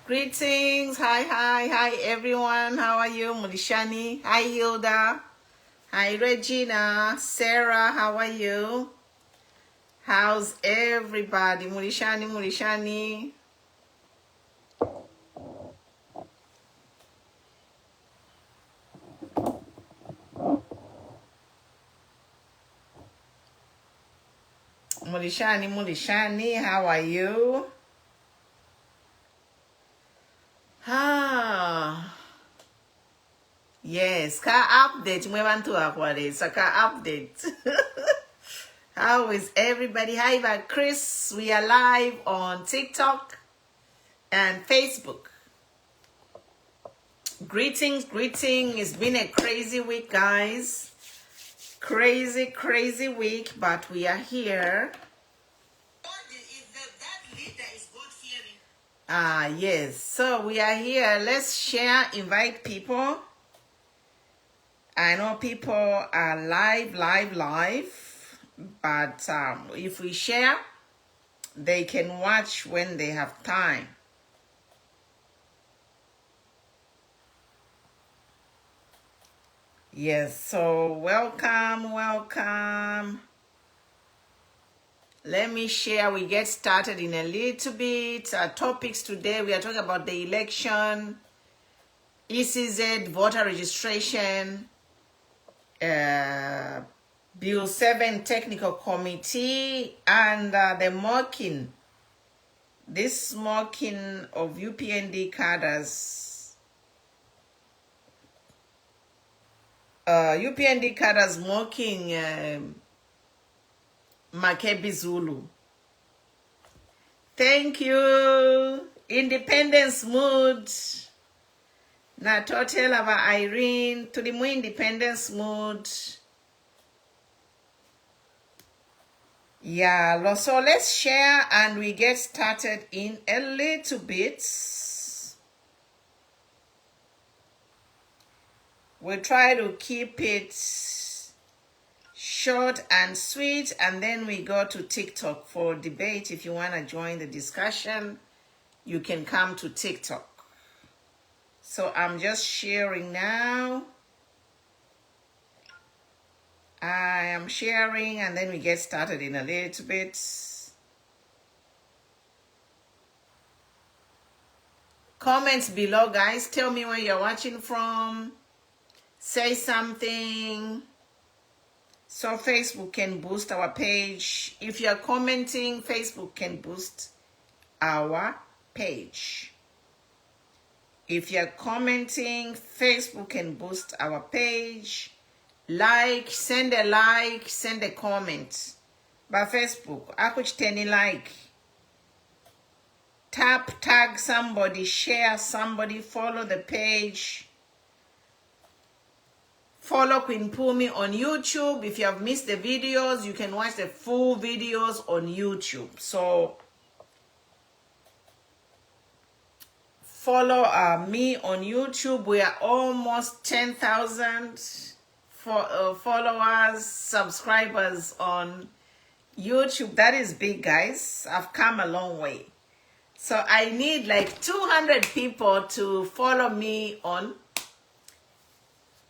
Greetings. Hi, everyone. How are you? Mulishani. Hi, Hilda. Hi, Regina. Sarah, how are you? How's everybody? Mulishani. Mulishani, how are you? Yes, ka update. Mwebantu akwale. Saka update. How is everybody? Hi, Chris. We are live on TikTok and Facebook. Greetings. It's been a crazy week, guys. Crazy week, but we are here. Yes. So we are here. Let's share, invite people. I know people are live, but if we share, they can watch when they have time. Yes, so welcome. Let me share. We get started in a little bit. Our topics today, we are talking about the election, ECZ, voter registration, Bill 7 Technical Committee, and the mocking. This mocking of UPND cadres. UPND cadres mocking Makebi Zulu. Thank you. Independence mood. Na total of Irene to the more independence mood. Yeah, so let's share and we get started in a little bit. We'll try to keep it short and sweet, and then we go to TikTok for debate. If you want to join the discussion, you can come to TikTok. So I'm just sharing now. I am sharing, and then we get started in a little bit. Comments below, guys. Tell me where you're watching from. Say something. So Facebook can boost our page. If you're commenting, Facebook can boost our page. If you're commenting, Facebook can boost our page. Send a comment. By Facebook, akuchiteni like. Tag somebody, share somebody, follow the page. Follow Queen Pumi on YouTube. If you have missed the videos, you can watch the full videos on YouTube. So follow me on YouTube. We are almost 10,000 followers, subscribers on YouTube. That is big, guys. I've come a long way. So I need like 200 people to follow me on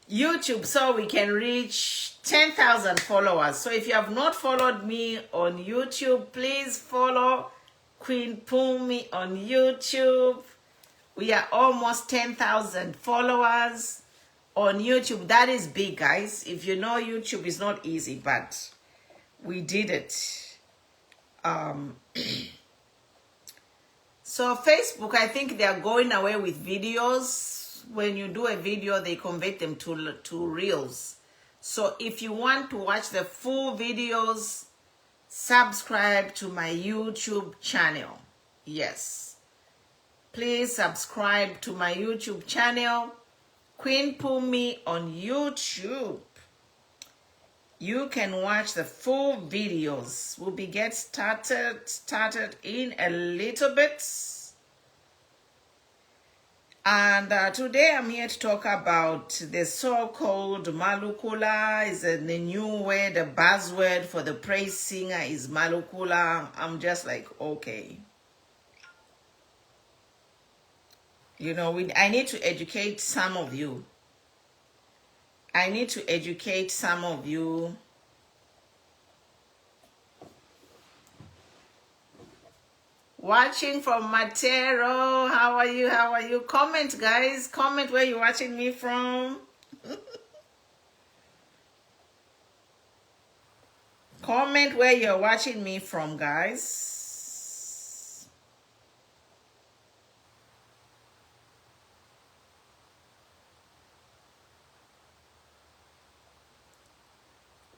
YouTube so we can reach 10,000 followers. So if you have not followed me on YouTube, please follow Queen Pumi on YouTube. We are almost 10,000 followers on YouTube. That is big, guys. If you know, YouTube is not easy, but we did it. So Facebook, I think they are going away with videos. When you do a video, they convert them to reels. So if you want to watch the full videos, subscribe to my YouTube channel. Yes. Please subscribe to my YouTube channel, Queen Pumi on YouTube. You can watch the full videos. We'll be get started in a little bit. And today I'm here to talk about the so-called Malukula. Is the new word, the buzzword for the praise singer is Malukula. I'm just like, okay. You know, I need to educate some of you. I need to educate some of you. Watching from Matero. How are you? How are you? Comment, guys. Comment where you're watching me from. Comment where you're watching me from, guys.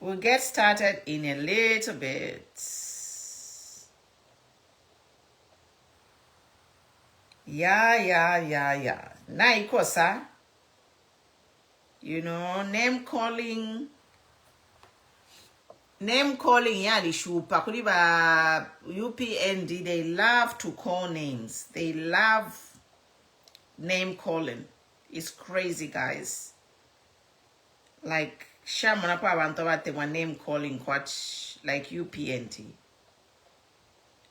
We'll get started in a little bit. Yeah. Naikosa. You know, name calling yali shupa kuri ba UPND, they love to call names. They love name calling. It's crazy, guys. Like shamana pa abantu bate wa name calling quite like UPND.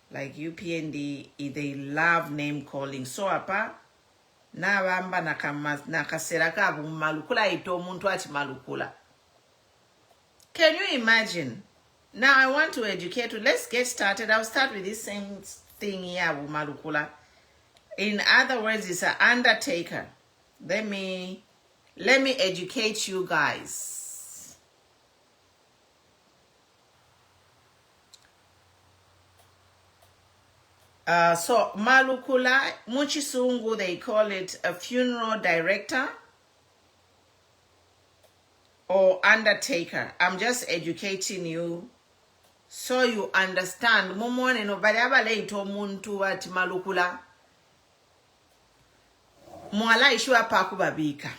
Like UPND, they love name calling. So apa na bamba nakasera ka malukula ito muntu ati malukula. Can you imagine? Now I want to educate you. Let's get started. I'll start with this same thing here, malukula. In other words, it's an undertaker. Let me educate you guys. So malukula, muchisungu, they call it a funeral director or undertaker. I'm just educating you so you understand. Mumone no baliaba leito muntu ati malukula. Mwala ishua paku babika.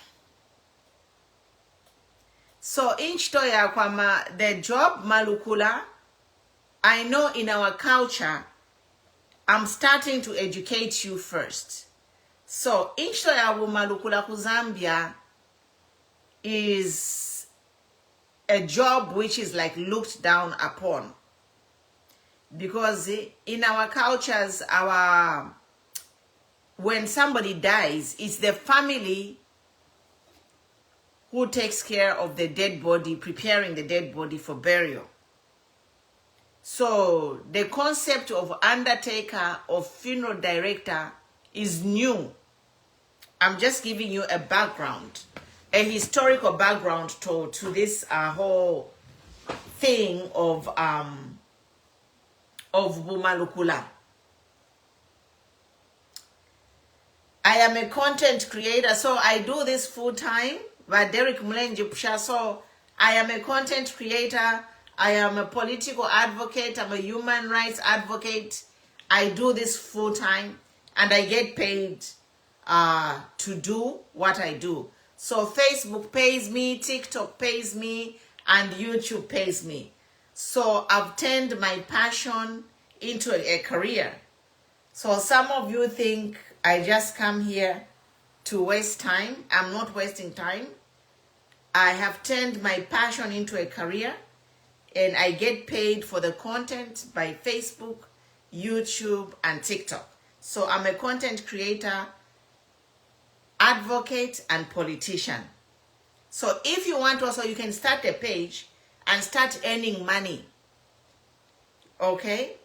So inchto ya kwama the job malukula, I know in our culture, I'm starting to educate you first. So inchto ya malukula ku Zambia is a job which is like looked down upon, because in our cultures, when somebody dies, it's the family who takes care of the dead body, preparing the dead body for burial. So the concept of undertaker or funeral director is new. I'm just giving you a background, a historical background to this whole thing of Bumalukula. I am a content creator, so I do this full time. But Derek Mulenjipsha, so I am a content creator. I am a political advocate. I'm a human rights advocate. I do this full time, and I get paid to do what I do. So Facebook pays me, TikTok pays me, and YouTube pays me. So I've turned my passion into a career. So some of you think I just come here to waste time. I'm not wasting time. I have turned my passion into a career, and I get paid for the content by Facebook, YouTube, and TikTok. So I'm a content creator, advocate, and politician. So if you want also, you can start a page and start earning money. Okay?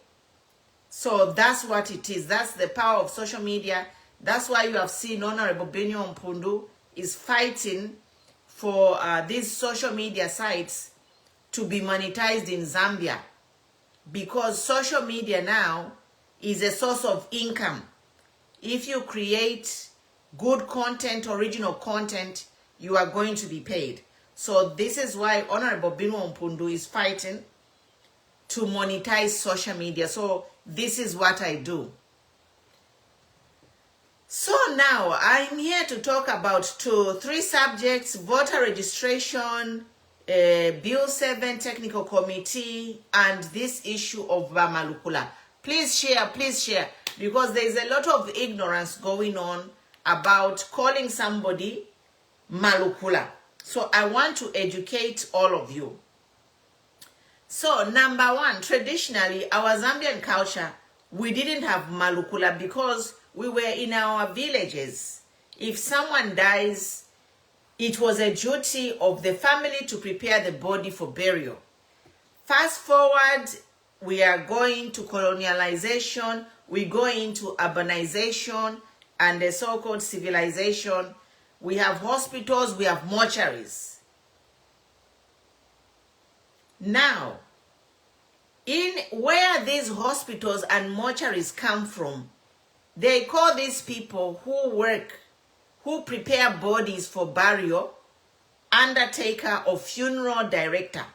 So that's what it is. That's the power of social media. That's why you have seen Honorable Benyo Mpundu is fighting for these social media sites to be monetized in Zambia, because social media now is a source of income. If you create good content, original content, you are going to be paid. So this is why Honorable Benyo Mpundu is fighting to monetize social media. So this is what I do. So now I'm here to talk about three subjects: voter registration, Bill 7 technical committee, and this issue of Malukula. Please share, because there is a lot of ignorance going on about calling somebody Malukula. So I want to educate all of you. So number one, traditionally, our Zambian culture, we didn't have Malukula because we were in our villages. If someone dies, it was a duty of the family to prepare the body for burial. Fast forward, we are going to colonialization, we go into urbanization and the so-called civilization. We have hospitals, we have mortuaries. Now, in where these hospitals and mortuaries come from, they call these people who work, who prepare bodies for burial, undertaker or funeral director.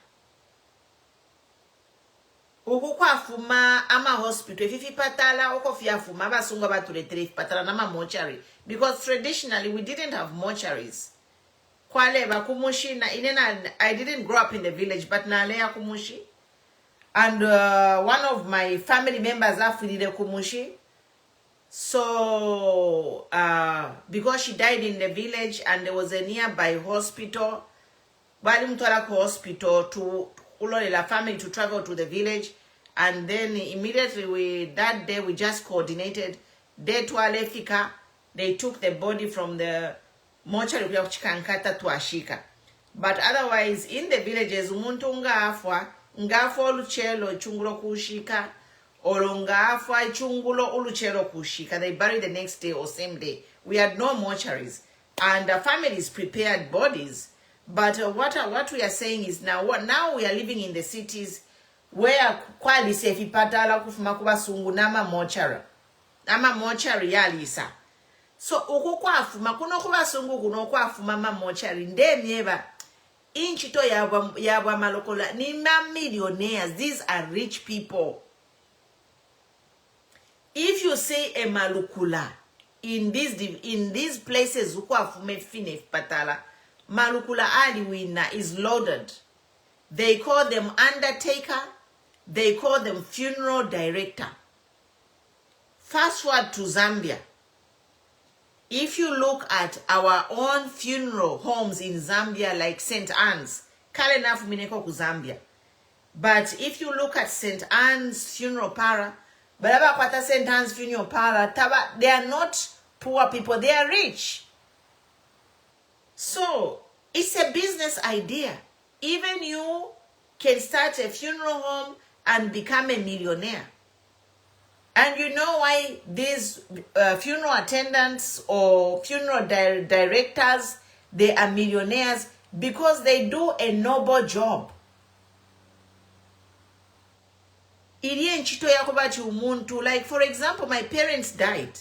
Ukukwafuma ama hospital if patala okofyafuma abasungu abatuletere patala nama mortuary, because traditionally we didn't have mortuaries. Kwale bakumushi na inena, I didn't grow up in the village, but nalea kumushi, and one of my family members afidile kumushi. So because she died in the village and there was a nearby hospital, balimtwala ku hospital to ulolela family to travel to the village, and then immediately that day we just coordinated. Day twale fika, they took the body from the mortuary of Chikankata to Ashika. But otherwise in the villages umuntu ngafwa oluchelo chungulo kushika, olonga afwa chungulo oluchelo kushika. They buried the next day or same day. We had no mortuaries, and the families prepared bodies. But what we are saying is now we are living in the cities where kwali sefi patala kufuma kuba sungu nama mortuary yalisa. So ukukwafu kuno kuba sungu kuno kwafu mama mortuary ndemyeba inchito yabwa malokola ni millionaires. These are rich people. If you say a malukula in these places ukwafu mefine patala, malukula ali winner is loaded. They call them undertaker, they call them funeral director. Fast forward to Zambia. If you look at our own funeral homes in Zambia, like St. Anne's, Kalenaf Mineko ku Zambia. But if you look at St. Anne's funeral para, Balaba Kwata St. Anne's funeral para, they are not poor people, they are rich. So it's a business idea. Even you can start a funeral home and become a millionaire. And you know why these funeral attendants or funeral directors, they are millionaires? Because they do a noble job. Like for example, my parents died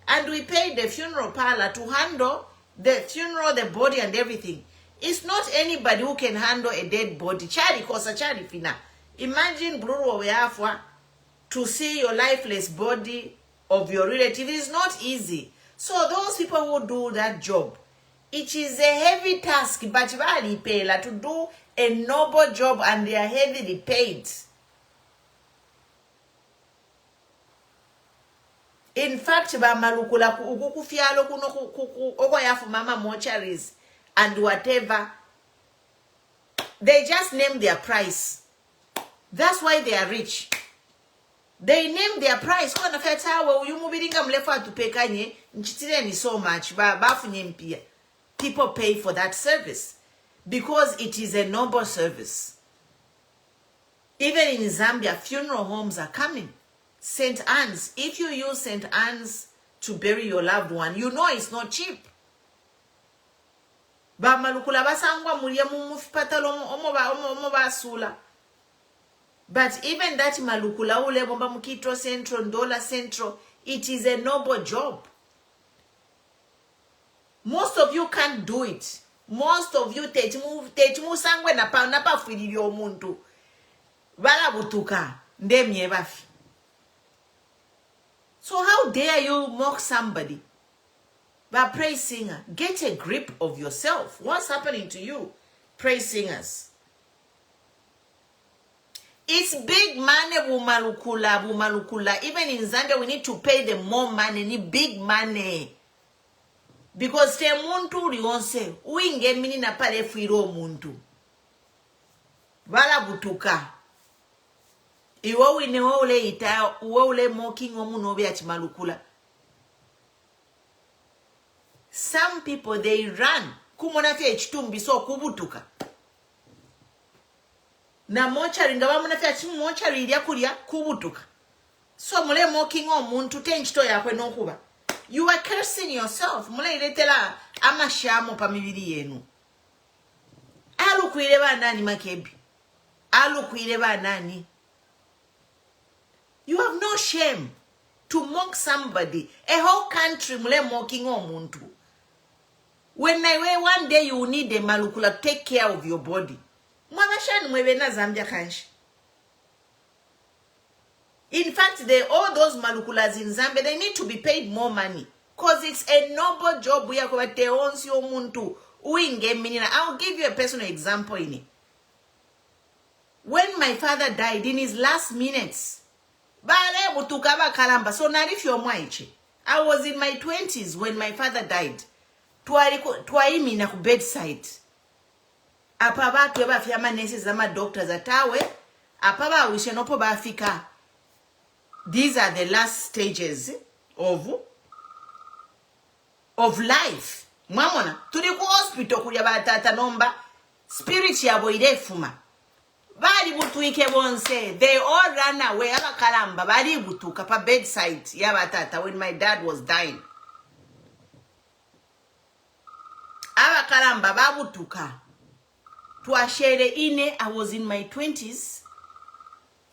and we paid the funeral parlor to handle the funeral, the body and everything. It's not anybody who can handle a dead body. Chari kosa chari fina. Imagine Bruro Weafwa to see your lifeless body of your relative. Is not easy. So those people who do that job, it is a heavy task, but to do a noble job, and they are heavily paid. In fact, malukula ukukufyalo kuno okoyafu mama mortuaries and whatever, they just name their price. That's why they are rich. They name their price. Kwa feta we umubiringa mlefa tupekanye nchitire ni so much bafu nyempia. People pay for that service because it is a noble service. Even in Zambia, funeral homes are coming. St. Anne's, if you use St. Anne's to bury your loved one, you know it's not cheap. Ba malukula basangwa mulia mumufipatalo omo basula. But even that malukula ule bomba mukitro centro, ndola centro, it is a noble job. Most of you can't do it. Most of you techimu sangwe napa fili yo muntu. Bala butuka ndemye bafi. So how dare you mock somebody? But praise singer, get a grip of yourself. What's happening to you? Praise singers. It's big money, bumalukula. Even in Zambia, we need to pay them more money, need big money. Because te muntu rionse, uinge mini na pale fuiro muntu. Bala butuka. Iwo wine ule ita, uwe ule mocking omu nobe achimalukula. Some people, they run. Kumona fya echitumbi so kubutuka. Na mochari nga bamuna fya chimu mochari ilya kulya kubutuka. So mule mocking omuntu tenchito yakwe nokuba. You are cursing yourself. Mule iletela amashamo pa mibiri yenu. Alukwire ba nani makebi. Alukwire ba nani. You have no shame to mock somebody. A whole country mule mocking omuntu. When one day you need a malukula, take care of your body. In fact, all those malukulas in Zambia, they need to be paid more money. Because it's a noble job. I'll give you a personal example in it. When my father died, in his last minutes, so now if you're I was in my 20s when my father died. Twaimina ku bedside. Apa batu eba fyama nurses zama doctors atawe. Apa ba wishe nopo ba Africa. These are the last stages of life. Mwamona, tuli ku hospital kulya batata nomba spirit yabo irefuma. Bali butuike bonse. They all ran away. Abakalamba bali butuka pa bedside ya batata when my dad was dying. Abakalamba babutuka. Tuashere ine, I was in my 20s.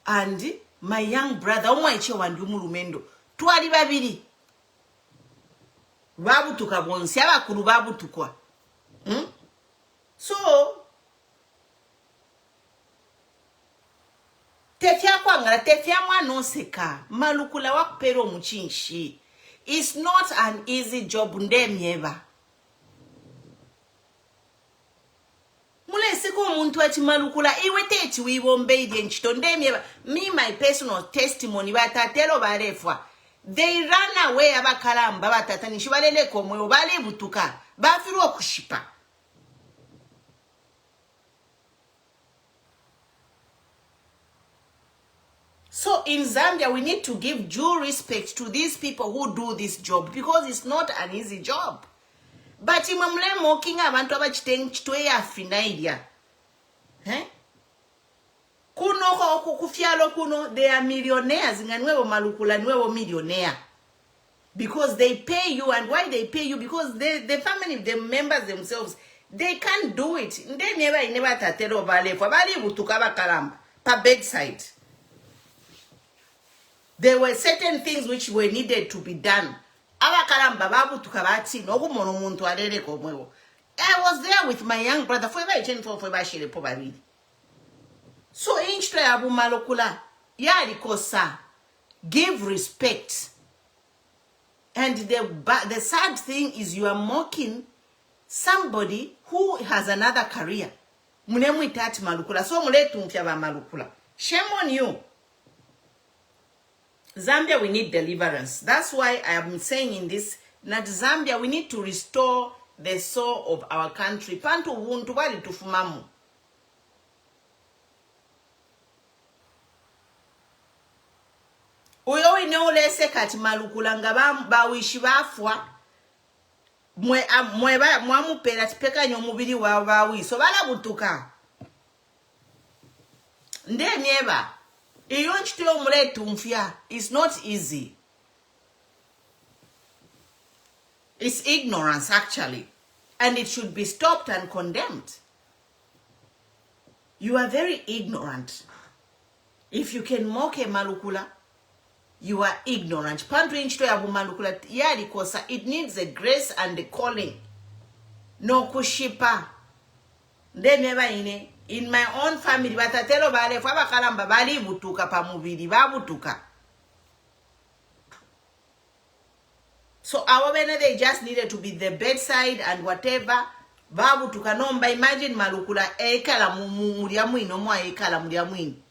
And my young brother, omwaiche wandumu lumendo. Tuali babiri. Babutuka bonsi, abakulu babutukwa. So, tefia kwangala, tefia mwanoseka. Malukula wakupero muchinshi. It's not an easy job ndemieba. Mule siko muntu ati malukula iwete eti wibombe idi nchito ndemieba. Me, my personal testimony, batatelo barefwa. They ran away abakalamba batatani shibalele komwe bale butuka. Bafiru okushipa. So in Zambia, we need to give due respect to these people who do this job because it's not an easy job. But imamule mocking abantu abachiteng chitwe ya finaidia. Kuno kufialo kuno, they are millionaires. Nganwewo malukula nwewo millionaire. Because they pay you, and why they pay you? Because the family, the members themselves, they can't do it. They never tatero bale for bali butukaba kalamba pa bedside. There were certain things which were needed to be done. I was there with my young brother. So inchto abu malokula yali kosa. Give respect. And the sad thing is you are mocking somebody who has another career. Munemu itati malukula. So muletu mfyaba malukula. Shame on you. Zambia, we need deliverance. That's why I am saying in this, that Zambia, we need to restore the soul of our country. Pantu wuntu wali tufumamu. Uyo ineolese kati malukula nga bawishi bafwa. Mwamu pera tipeka nyomubili wa bawi. So bala butuka. Nde mieba. It's not easy. It's ignorance, actually. And it should be stopped and condemned. You are very ignorant. If you can mock a malukula, you are ignorant. It needs a grace and a calling. No kushipa. They never in in my own family, batatelo bale faba kalamba bali butuka pa mubili babutuka. So our bene, they just needed to be the bedside and whatever. Babutuka nomba, imagine malukula ekala muriamwini omwa ekala muriamwini.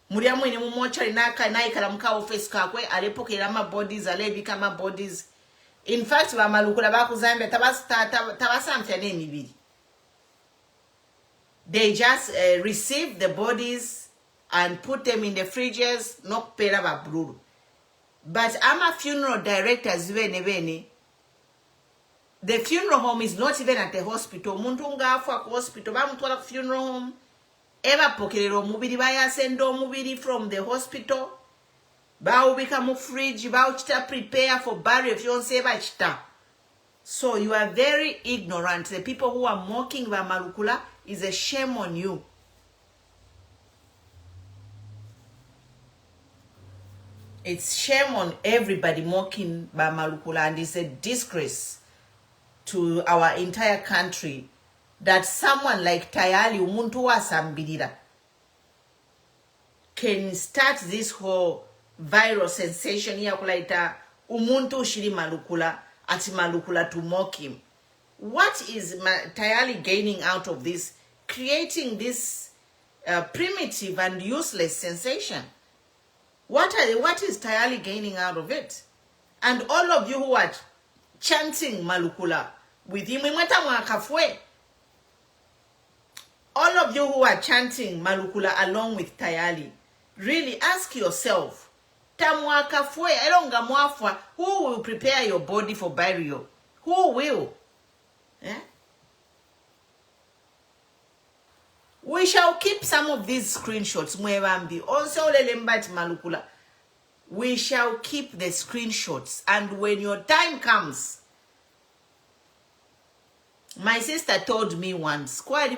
Muriamwini mumochari naka na ekala muka office kakwe alepoke lama bodies alebi kama bodies. In fact, ba malukula baku Zambia tabasamfya nemibili. They just receive the bodies and put them in the fridges, no pera ba bruru. But I'm a funeral director, The funeral home is not even at the hospital. Muntu ngafa ku hospital bamutwala ku funeral home. Eba pokelera omubiri bayasenda omubiri from the hospital. Bawubika mu fridge, bawuchita prepare for burial fyonse bachita. So you are very ignorant. The people who are mocking Bamalukula is a shame on you. It's shame on everybody mocking Bamalukula, and it's a disgrace to our entire country that someone like Tayali umuntu wa sambirira can start this whole viral sensation here kulaita umuntu shiri Malukula ati Malukula to mock him. What is Tayali gaining out of this? Creating this primitive and useless sensation. What is Tayali gaining out of it? And all of you who are chanting Malukula with him, all of you who are chanting Malukula along with Tayali, really ask yourself, who will prepare your body for burial? Who will? Yeah? We shall keep some of these screenshots. Also, Malukula. We shall keep the screenshots. And when your time comes, my sister told me once, in our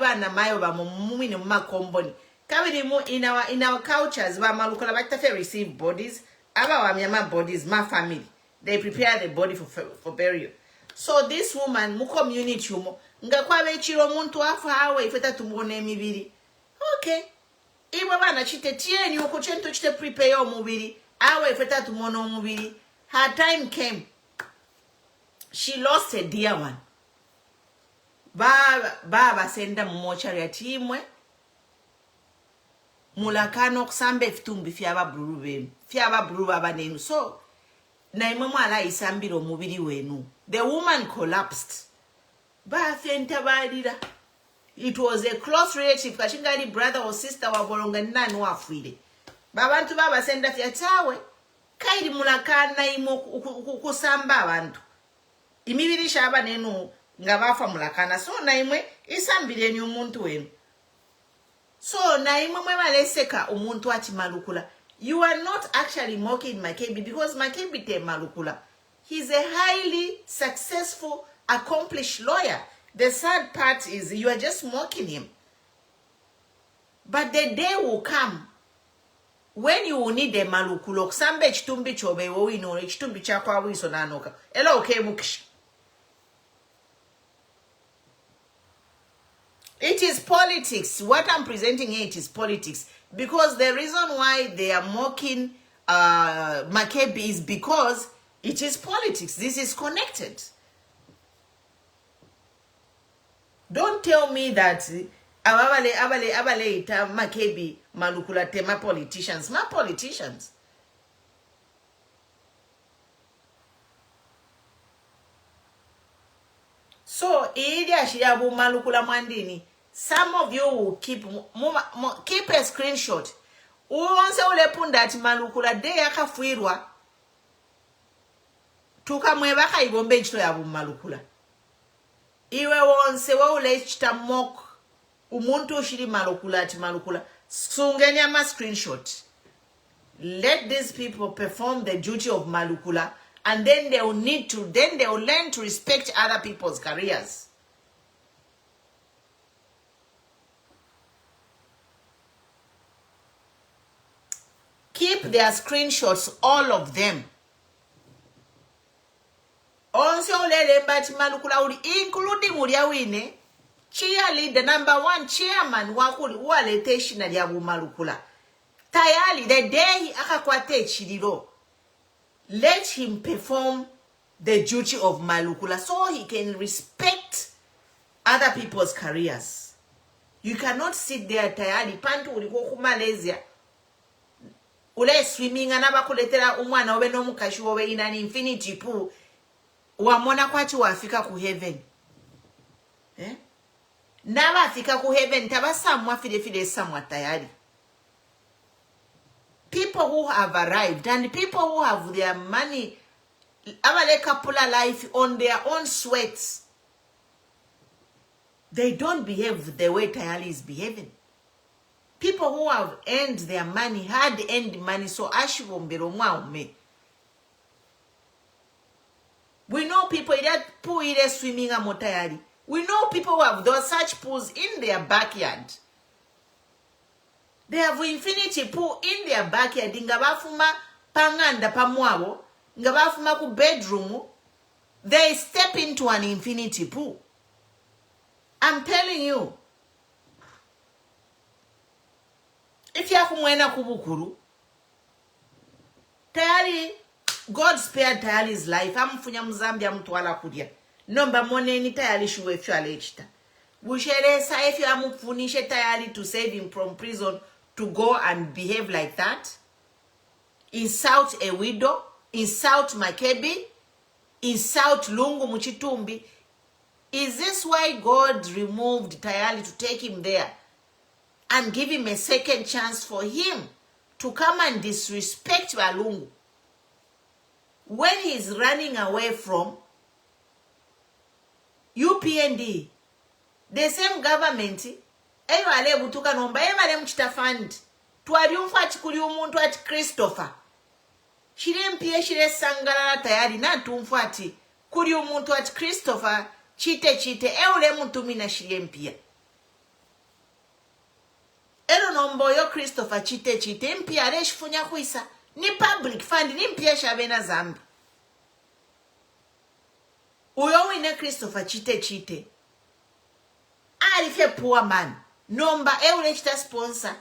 cultures, Malukula receive bodies, bodies, my family. They prepare the body for burial. So this woman, mu community, ngakwabe chiro muntu afa awe ifeta tumone emibiri. Okay. Iwe bana chite tieni uko chento chite prepare omubiri awe ifeta tumone omubiri. Her time came. She lost a dear one. Baba senda mumochari atimwe. Mulakano kusambe fitumbi fiaba bruru benu. Fiaba bruru baba nenu. So na imwe mwala isambiro omubiri wenu. The woman collapsed. It was a close relative, kashingari brother or sister wa bolonga nani wafwile. Babantu baba senda fyatawe. Kairi mulakana imo kusamba abantu. Imibiri shaba nenu ngabafa mulakana. So na imwe isambire ni umuntu wenu. So na imwe maleseka umuntu ati Malukula. You are not actually mocking Makebi because Makebi te Malukula. He's a highly successful, accomplished lawyer. The sad part is you are just mocking him. But the day will come when you will need a Malukula. Sambe chitumbi chobe wo ino chitumbi chakwa wiso nanoka. Ela okay mukish. It is politics. What I'm presenting here, it is politics. Because the reason why they are mocking Makebi is because it is politics. This is connected. Don't tell me that abale ita Makebi Malukula tema politicians. Ma politicians. So idi ashiyabu Malukula mwandini. Some of you will keep a screenshot. Uonse ulepunda ati Malukula de yakafwirwa. Tukamwebaka ibombe chito yabu Malukula. Iwe wonse wa ulechita mock umuntu ushiri Malukula ati Malukula. Sungenya ma screenshot. Let these people perform the duty of Malukula, and then they will learn to respect other people's careers. Keep their screenshots, all of them. Also, Malukula, including Uriawine, Tayali, the #1 chairman, Wale Teshina Yabu Malukula. Tayali, the day Akakwate Chidiro, let him perform the duty of Malukula so he can respect other people's careers. You cannot sit there, Tayali, Pantu Uriku Malaysia. Ule swimming anaba kuletera umwana obe no mukashi obe in an infinity pool wamona kwachi wafika ku heaven naba afika ku heaven tabasamwa fide samwa Tayali. People who have arrived and people who have their money abale kapula life on their own sweats. They don't behave the way Tayali is behaving. People who have earned their money, hard-earned money, so ashibombero mwaume. We know people that pool ile swimming amo Tayali. We know people who have those such pools in their backyard. They have infinity pool in their backyard. Ngabafuma panganda pamwabo. Ngabafuma ku bedroom. They step into an infinity pool. I'm telling you. If you have kumwena kubukuru, Tayali, God spared Tayali's life. Amufunya mzambia mtuwala kudia. Nomba moneni Tayali shuwe fyale chita. Busheresa if you amufunishe Tayali to save him from prison to go and behave like that. Insult a widow. Insult Makebi. Insult Lungu Muchitumbi. Is this why God removed Tayali to take him there and give him a second chance for him to come and disrespect Lungu when he's running away from UPND, the same government? Eyo ale butuka nomba ale mchita fund twali umfati kuli umuntu ati Christopher shire mpie shire sangala Tayali na tumfati kuli umuntu ati Christopher chite eule muntu mina shire mpia ero nombo yo Christopher chite mpia reshifunya kuisa ni public fund ni mpia shabena zambi uyo wine Christopher chite alife poor man nomba eule chita sponsor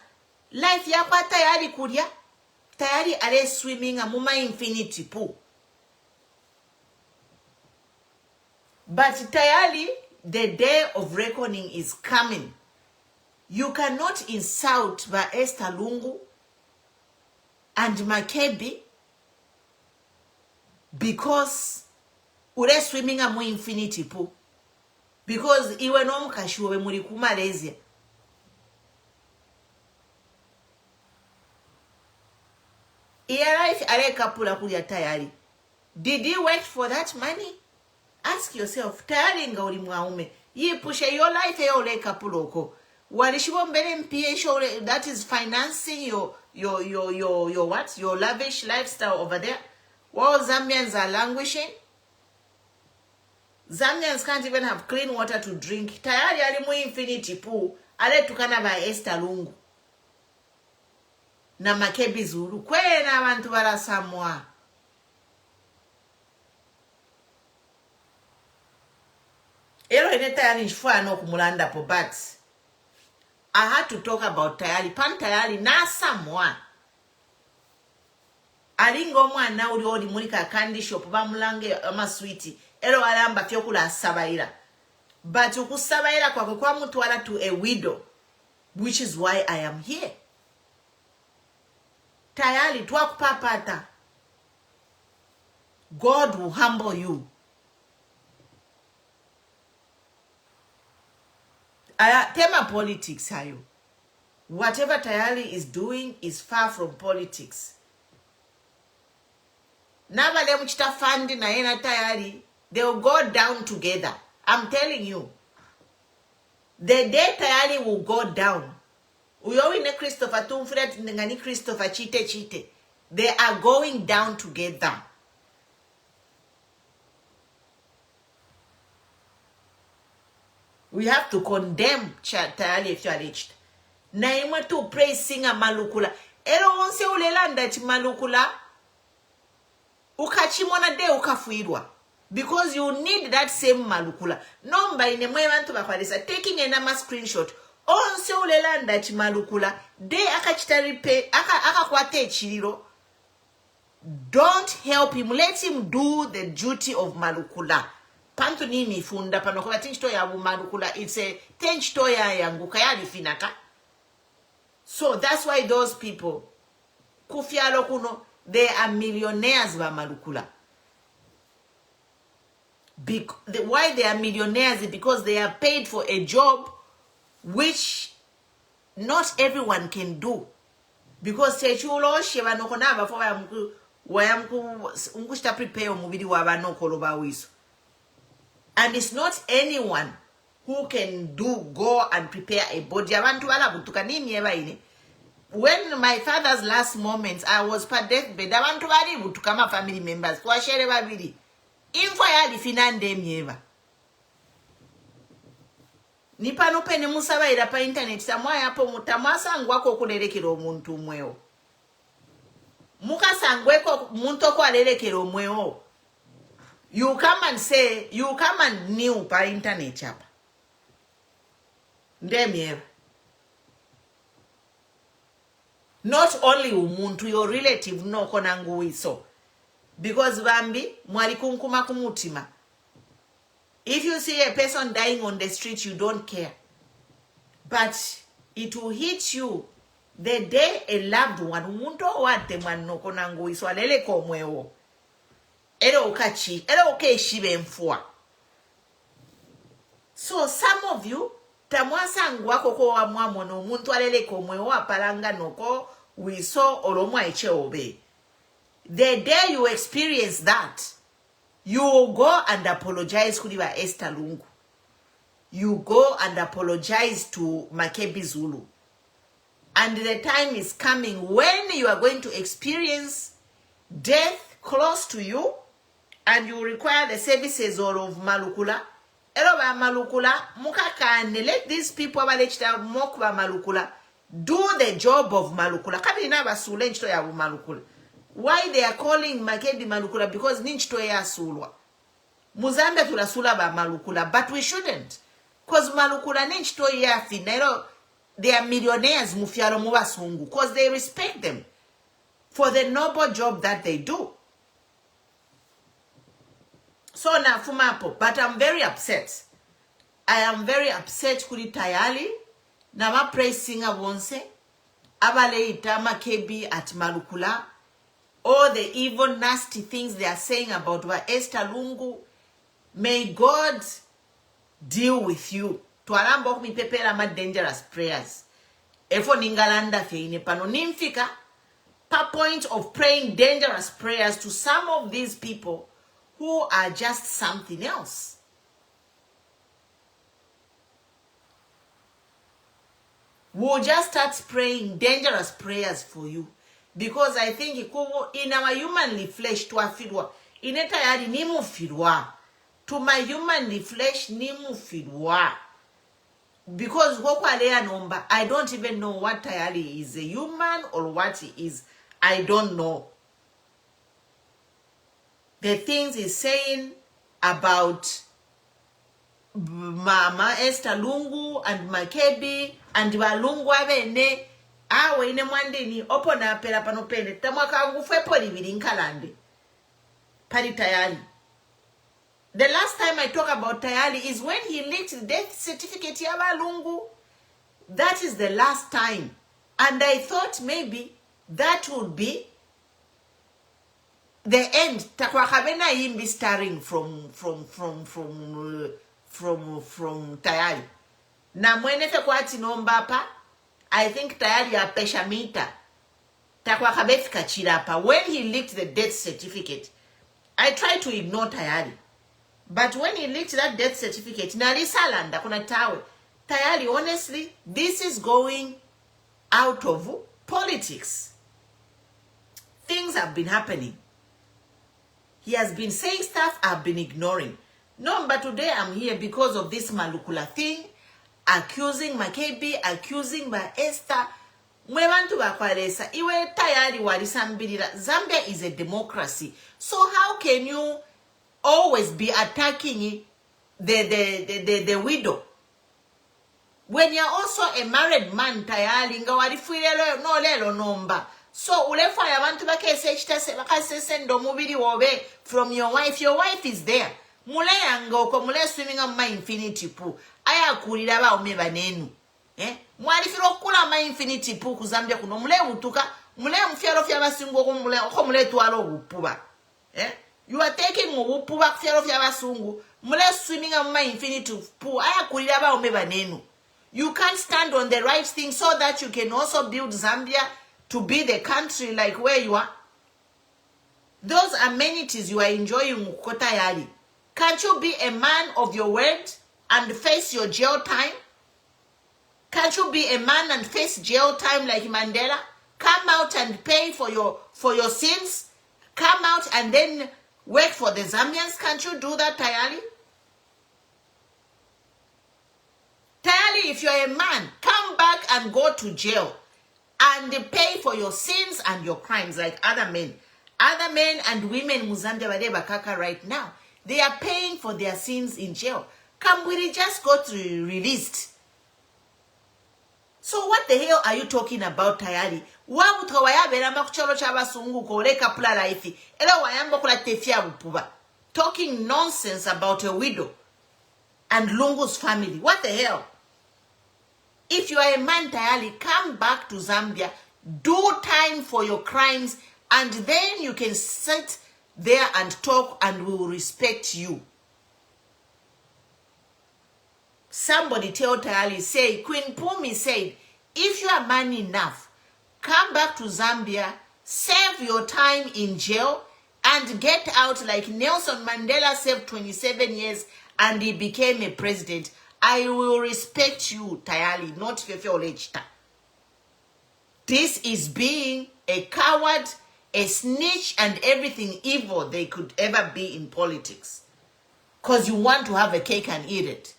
life ya kwa Tayali kulia Tayali ale swimming amuma infinity pool. But Tayali, the day of reckoning is coming. You cannot insult Esther Lungu and Makebi because ure swimming amu infinity pool. Because iwe no mkashuwe muri ku Malaysia. Life are kapula kulia Tayali. Did he wait for that money? Ask yourself, Tayali nga uli mwaume. Yi pushe your life ya ule kapuloko. Walishibo mbele mpie shole that is financing your what? Your lavish lifestyle over there. While Zambians are languishing. Zambians can't even have clean water to drink. Tayali alimu infinity pool. Ale tukana ba Esther Lungu. Na Makebi Zulu. Kwe na abantu bala Samoa. Ero ene Tayali nshifua no kumulanda po, but I had to talk about Tayali. Pan Tayali na Samoa. Alingo mwana uli odi mulika candy shop ba mulange ama sweetie. Ero alamba fyokula sabaira. But ukusabaira kwa mutwala to a widow. Which is why I am here. Tayali twakupapata. God will humble you. Tema politics hayo. Whatever Tayali is doing is far from politics. Nabale mchita fund na yena Tayali, they will go down together. I'm telling you. The day Tayali will go down. Uyowine Christopher tumfret ngani Christopher chite. They are going down together. We have to condemn Tayali if you are reached. Na imwe to praise singer Malukula. Ero onse ulelanda chi Malukula. Ukachimona de ukafuirwa. Because you need that same Malukula. Nomba inemwe wantu bakwalisa. Taking a number screenshot. Onse ulelanda chi Malukula. De akachitaripe. Akakwate chiriro. Don't help him. Let him do the duty of Malukula. Panto nini funda panokola tenchito ya Malukula. It's a tenchito ya yangu kayali finaka. So that's why those people, kufialo kuno, they are millionaires ba Malukula. Why they are millionaires is because they are paid for a job which not everyone can do. Because techulo sheba nokona bafo ungushita prepare umubiri w'abanokolo bawiso. And it's not anyone who can go and prepare a body. Abantu balabutuka nini ebaine. When my father's last moments, I was per deathbed. Abantu balibutuka ma family members. Twashere babiri. Info yali finande myeva. Nipano pene musaba ira pa internet samwa yapo mutamasa ngwako kulelekera omuntu mweo. Muka sangweko muntu okwalelekera omweo. You come and say, you come and new pa internet chapa. Ndemyeva. Not only umuntu, your relative no konangu iso. Because Bambi, mwali kunkuma kumutima. If you see a person dying on the street, you don't care. But it will hit you the day a loved one, umuntu wate mwano konangu iso, alele komwewo. Ele ukachi, ele uke shibe mfua. So some of you, tamwasa ngwako kwa mwamo no umuntu alele komwewo apalanga noko wiso olomwa eche obe. The day you experience that, you will go and apologize kuliwa Esther Lungu. You go and apologize to Makebi Zulu. And the time is coming when you are going to experience death close to you and you require the services of Malukula. Eloba Malukula, mukakane, let these people mokwa Malukula do the job of Malukula. Kabina basule nchito ya Malukula. Why they are calling Makebi Malukula? Because ninchito ya sulwa. Muzambe tulasula ba Malukula, but we shouldn't. Because Malukula ninchito ya finero, they are millionaires mufiaro mubasungu. Because they respect them for the noble job that they do. So na fumapo, but I'm very upset. I am very upset kuri Tayali. Na ma praise singer wonse. Abale itama Makebi at Malukula. All the evil, nasty things they are saying about Esther Lungu. May God deal with you. Tualambo mi pepera ma dangerous prayers. Efo ningalanda feine pano nimfika. Pa point of praying dangerous prayers to some of these people who are just something else. We'll just start praying dangerous prayers for you. Because I think in our humanly flesh to afidwa. Ineta yari nimu fidwa. To my humanly flesh nimu fidwa. Because wokwalea nomba, I don't even know what Tayali is, a human or what he is. I don't know. The things he's saying about Mama Esther Lungu and Makebi and Walungu abene awe ine mwandini opo na pera panopende tamwaka ngufwe poli vilinkalande pari Tayali. The last time I talk about Tayali is when he leaked the death certificate ya Walungu. That is the last time. And I thought maybe that would be the end. Takwakabena yimbi starring from Tayali. Na mwenete kwa tinombapa, I think Tayali ya pesha mita. Takwakabefika chirapa. When he leaked the death certificate, I tried to ignore Tayali. But when he leaked that death certificate, narisalanda kuna tawe. Tayali, honestly, this is going out of politics. Things have been happening. He has been saying stuff I've been ignoring. No, but today I'm here because of this Malukula thing, accusing Makebi, accusing by Esther. Mwebantu bakwalesa, iwe Tayali walisambirira. Zambia is a democracy. So how can you always be attacking the widow? When you're also a married man, Tayali, nga walifuilelo no lelo nomba. So ulefa ya bantu bakese chitase bakase sendo mubiri wobe from your wife. Your wife is there. Mule yango ko mule swimming on my infinity pool. Aya kulira ba umeba nenu. Mwalifiro kula ma infinity pool ku Zambia kuno mule utuka mule mfialo fya basungu ko mule twalo upuba. You are taking upuba fya fya basungu mule swimming on my infinity pool. Aya kulira ba umeba nenu. You can't stand on the right thing so that you can also build Zambia to be the country like where you are. Those amenities you are enjoying, Tayali. Can't you be a man of your word and face your jail time? Can't you be a man and face jail time like Mandela? Come out and pay for your sins. Come out and then work for the Zambians. Can't you do that, Tayali? Tayali, if you're a man, come back and go to jail and pay for your sins and your crimes like other men. Other men and women in Zambia Bakaka right now, they are paying for their sins in jail. Come, we just got released. So what the hell are you talking about, Tayali? Talking nonsense about a widow and Lungu's family. What the hell? If you are a man, Tayali, come back to Zambia, do time for your crimes, and then you can sit there and talk and we will respect you. Somebody tell Tayali, say, Queen Pumi said, if you are man enough, come back to Zambia, serve your time in jail, and get out like Nelson Mandela served 27 years and he became a president. I will respect you, Tayali, not Fefe Olechita. This is being a coward, a snitch, and everything evil they could ever be in politics. Because you want to have a cake and eat it.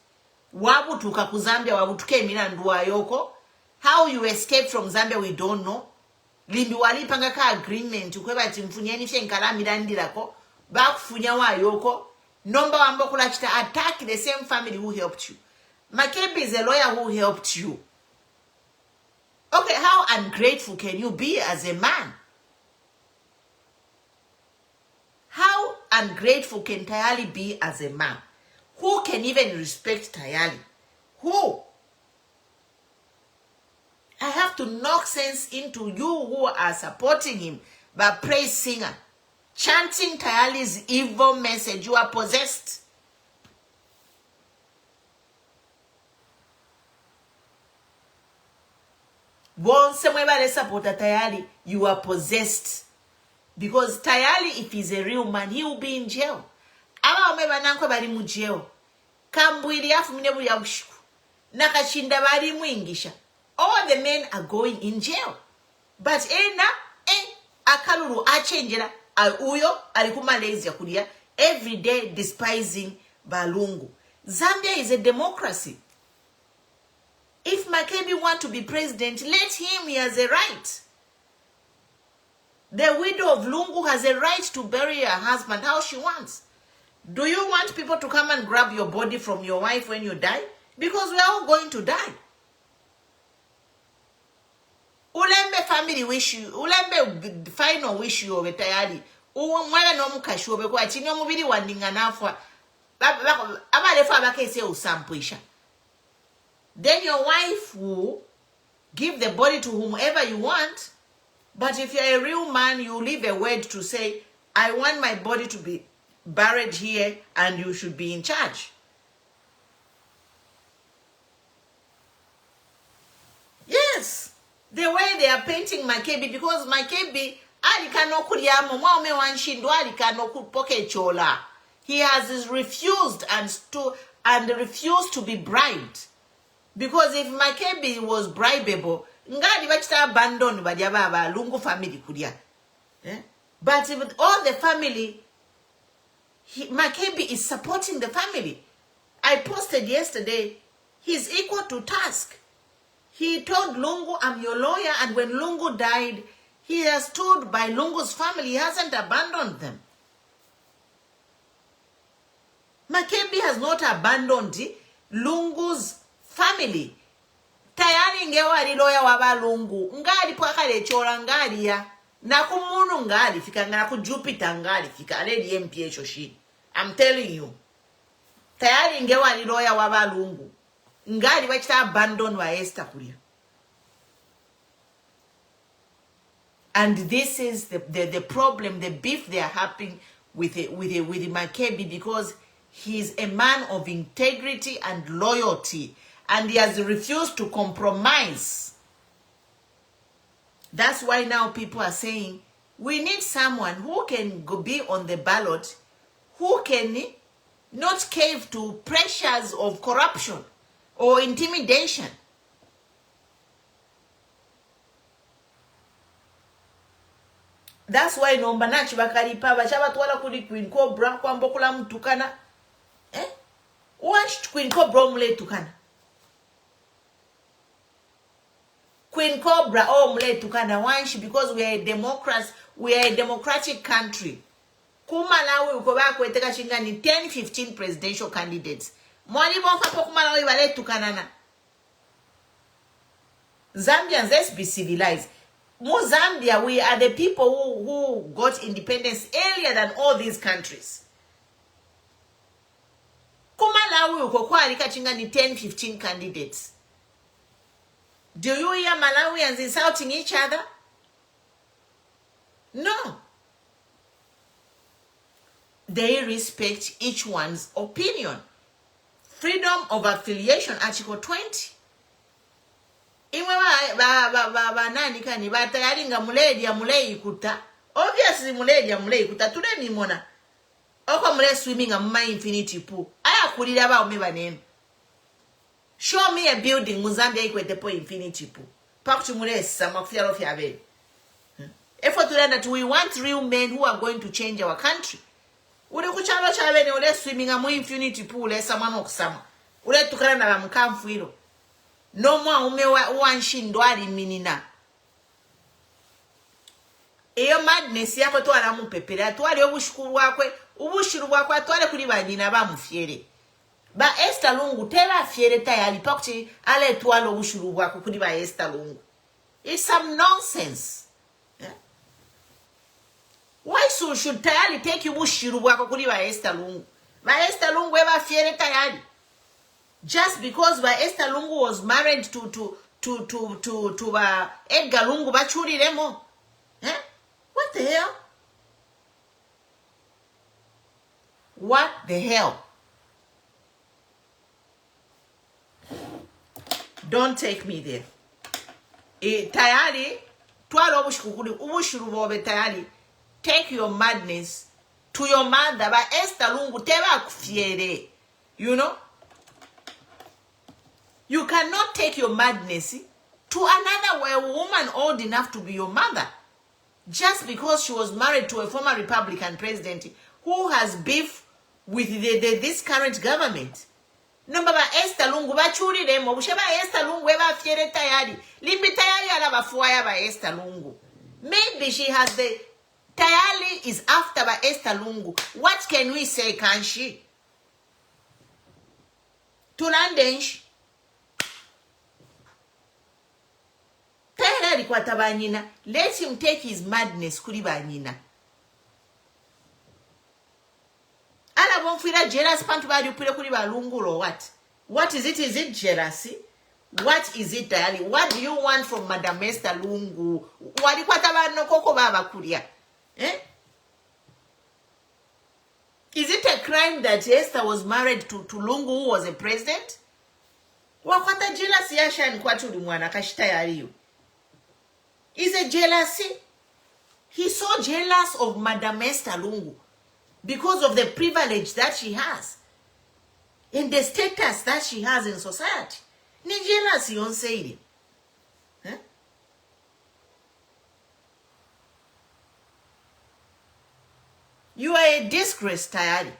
Wabutuka ku Zambia, wabutuke minanduwa yoko. How you escaped from Zambia, we don't know. Limbi walipanga ka agreement, ukweba timfunyeni shenkala mirandirako. Bakufunya wa yoko. Nomba wambokula chita attack the same family who helped you. Makebi is a lawyer who helped you. Okay, how ungrateful can you be as a man? How ungrateful can Tayali be as a man? Who can even respect Tayali? Who? I have to knock sense into you who are supporting him by praise singer, chanting Tayali's evil message. You are possessed. Once somebody support Tayali, you are possessed. Because Tayali, if he's a real man, he will be in jail. Aba omeba nanko bali mu jail. Kambwiri afu minebu ya bushiku. Nakashinda bali mwingisha. All the men are going in jail. But akalulu achenjera uyo alikuma lazy ya kulia every day despising Balungu. Zambia is a democracy. If Makebi want to be president, let him. He has a right. The widow of Lungu has a right to bury her husband how she wants. Do you want people to come and grab your body from your wife when you die? Because we are all going to die. Ulembe family wish you, ulembe final wish you over Tayali. Mwana no mukashu obe kwa chini omubiri wandinga nafwa. Abalefa bakese usampuisha. Then your wife will give the body to whomever you want. But if you're a real man, you leave a word to say, I want my body to be buried here and you should be in charge. Yes. The way they are painting Makebi, because Makebi, he has refused and refused to be bribed. Because if Makebi was bribable, ngadi bachita abandon badiaba Lungu family kudia. But with all the family, Makebi is supporting the family. I posted yesterday, he's equal to task. He told Lungu, I'm your lawyer, and when Lungu died, he has stood by Lungu's family. He hasn't abandoned them. Makebi has not abandoned Lungu's family. Tayali ngewa lawyer waba Lungu. Ngali pakale chola ngali ya. Nakumunu ngali fika ngaku Jupiter ngali fika aledi MP shoshi. I'm telling you. Tayali ngewa lawyer waba Lungu. Ngali wachita abandon wa Esther kulia. And this is the problem, the beef they are having with Makebi, because he's a man of integrity and loyalty, and he has refused to compromise. That's why now people are saying, We need someone who can be on the ballot, who can not cave to pressures of corruption or intimidation. That's why nomba nachi bakalipa bachabatwala kuli Queen Cobra kwambokula mtukana. Watch Queen Cobra mule tukana. Queen Cobra mule tukana wanshi, because we are a democracy, we are a democratic country. Kumalawi ukoba kweteka chinga ni 10-15 presidential candidates. Mwani bonfa po kumalawi bale tukanana. Zambians, let's be civilized. Zambia, we are the people who got independence earlier than all these countries. Kumalawi ukokwa alika chinga ni 10-15 candidates. Do you hear Malawians insulting each other? No. They respect each one's opinion. Freedom of affiliation, Article 20. Imwe nani kani Tayali nga muledi ya mulei kuta. Obviously muledi ya mulei kuta. Tule ni mona. Oko mule swimming amma infinity pool. Aya kulila ba umeba nenu. Show me a building Muzambia ikwete po infinity pool. Pakutu mule sama kufia lofi abe. Effort to learn that we want real men who are going to change our country. Ule kuchalo chabe ne ule swimming amu infinity pool ule sama no kusama. Ule tukana na mkamfu hilo. No mwa umewa uanshindwali minina. Eyo madness yako to ala mupepele. Atuwale ubushuru wakwe atuwale kuli banyina ba mfiere. Ba Esther Lungu tela fiere Tayali pakti ale tuwale ubushuru wakwe kuli ba Esther Lungu. It's some nonsense. Yeah? Why should Tayali take you ubushuru wakwe kuli ba Esther Lungu? Ba Esther Lungu eba fiere Tayali. Just because Esther Lungu was married to Edgar Lungu bachuri remo. Eh? What the hell? What the hell? Don't take me there. Tayali, twalo ubushuru bobe Tayali. Take your madness to your mother. Ba Esther Lungu teba kufiere. You know? You cannot take your madness to another woman old enough to be your mother. Just because she was married to a former Republican president who has beef with this current government. Number Esther Lungu bachuri demo. Busheba Esther Lungu eba fiere Tayali. Limbi Tayali alaba fuaya ba Esther Lungu. Maybe she has the... Tayali is after ba Esther Lungu. What can we say, can she? Tulandensh. Let him take his madness kuri banyina. Ala bonfira jealous pantu ba dupire kuri ba Lungu or what? What is it? Is it jealousy? What is it, Tayali? What do you want from Madam Esther Lungu? Wali kwata ba no koko baba kuria? Eh? Is it a crime that Esther was married to Lungu who was a president? Wakwata jealousy yasha ni kwa tuli mwana kashita yariyo. Is a jealousy. He's so jealous of Madam Esther Lungu because of the privilege that she has and the status that she has in society. Ni jealousy on saying. Huh? You are a disgrace, Tayali.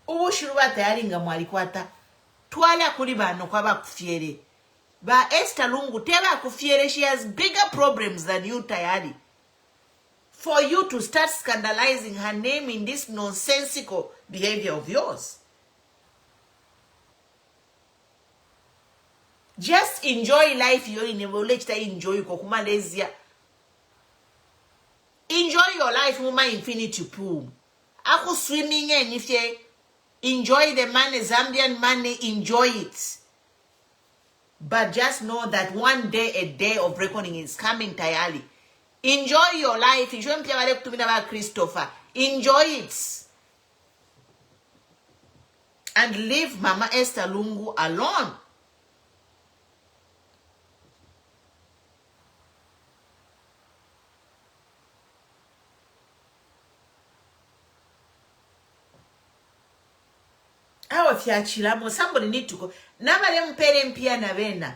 Uwushiruba Tayali nga mwalikwata. Twala kuli bano kwa bakufiere. Ba Esther Lungu teba kufiere, she has bigger problems than you, Tayali. For you to start scandalizing her name in this nonsensical behavior of yours. Just enjoy life you in a village to enjoy Malaysia. Enjoy your life, woman infinity pool. Ako swimming and if you enjoy the money, Zambian money, enjoy it. But just know that one day, a day of reckoning is coming, Tayali. Enjoy your life. Christopher. Enjoy it. And leave Mama Esther Lungu alone. Awa fiachilamo, somebody need to go. Nabale mpere mpia na vena.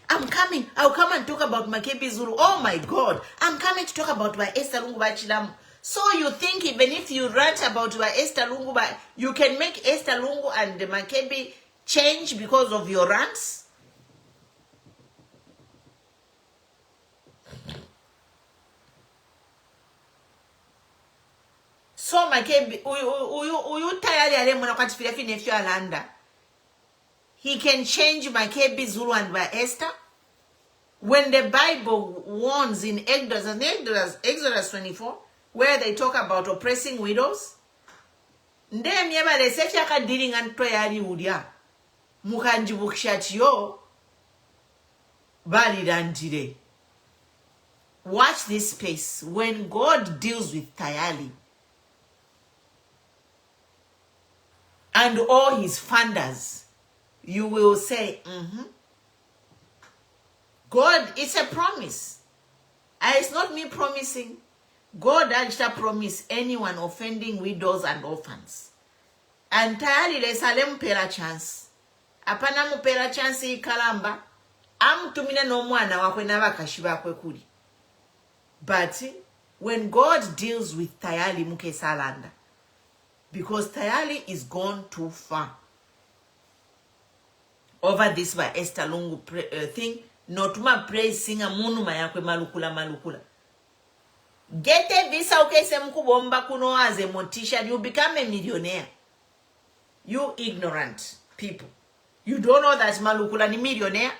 I'm coming. I'll come and talk about Makebi Zulu. Oh my God. I'm coming to talk about my Esther Lungu Bachilamu. So you think even if you rant about your Esther Lungu, you can make Esther Lungu and the Makebi change because of your rants? So Makebi, uyu Tayali ale mwana kwa tifilefi nefyo alanda. He can change Makebi Zulu and by Esther. When the Bible warns in Exodus 24, where they talk about oppressing widows, ndem yaba research aka dealing and Tayali udia. Mukanjibukshatiyo balirandire. Watch this space. When God deals with Tayali and all his funders, you will say, God, it's a promise. It's not me promising. God actually promised anyone offending widows and orphans. And Tayali lesalem pera chance. Apana mu pera chance ikalamba. Tumina no mwana wakwe na bakashiba kwe kuli. But when God deals with Tayali muke salanda, because Tayali is gone too far over this by Esther Lungu thing, notuma praise singer munu mayakwe malukula. Get a visa ukese mkubomba kuno as a mortician, you become a millionaire. You ignorant people. You don't know that malukula ni millionaire?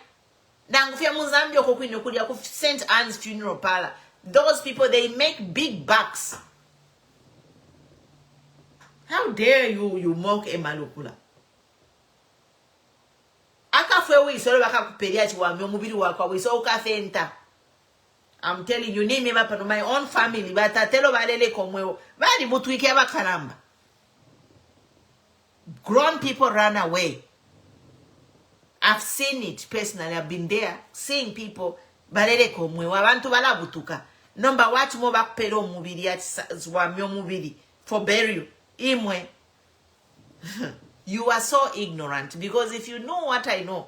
Nangufia Muzambia kokwinyo kulia ku St. Anne's funeral parlor. Those people, they make big bucks. How dare you mock a malukula? Akafwe wiso baka kuperia chiwamyo mubiri wakwa wiso ukafenta. I'm telling you, name me my own family, but I tell balele komweo. Bali mutwike abakaramba. Grown people run away. I've seen it personally. I've been there, seeing people balele komweo. Abantu balabutuka. Number what mo bakupero mubiri ati zwamyo mubiri for burial. Imwe. You are so ignorant, because if you know what I know,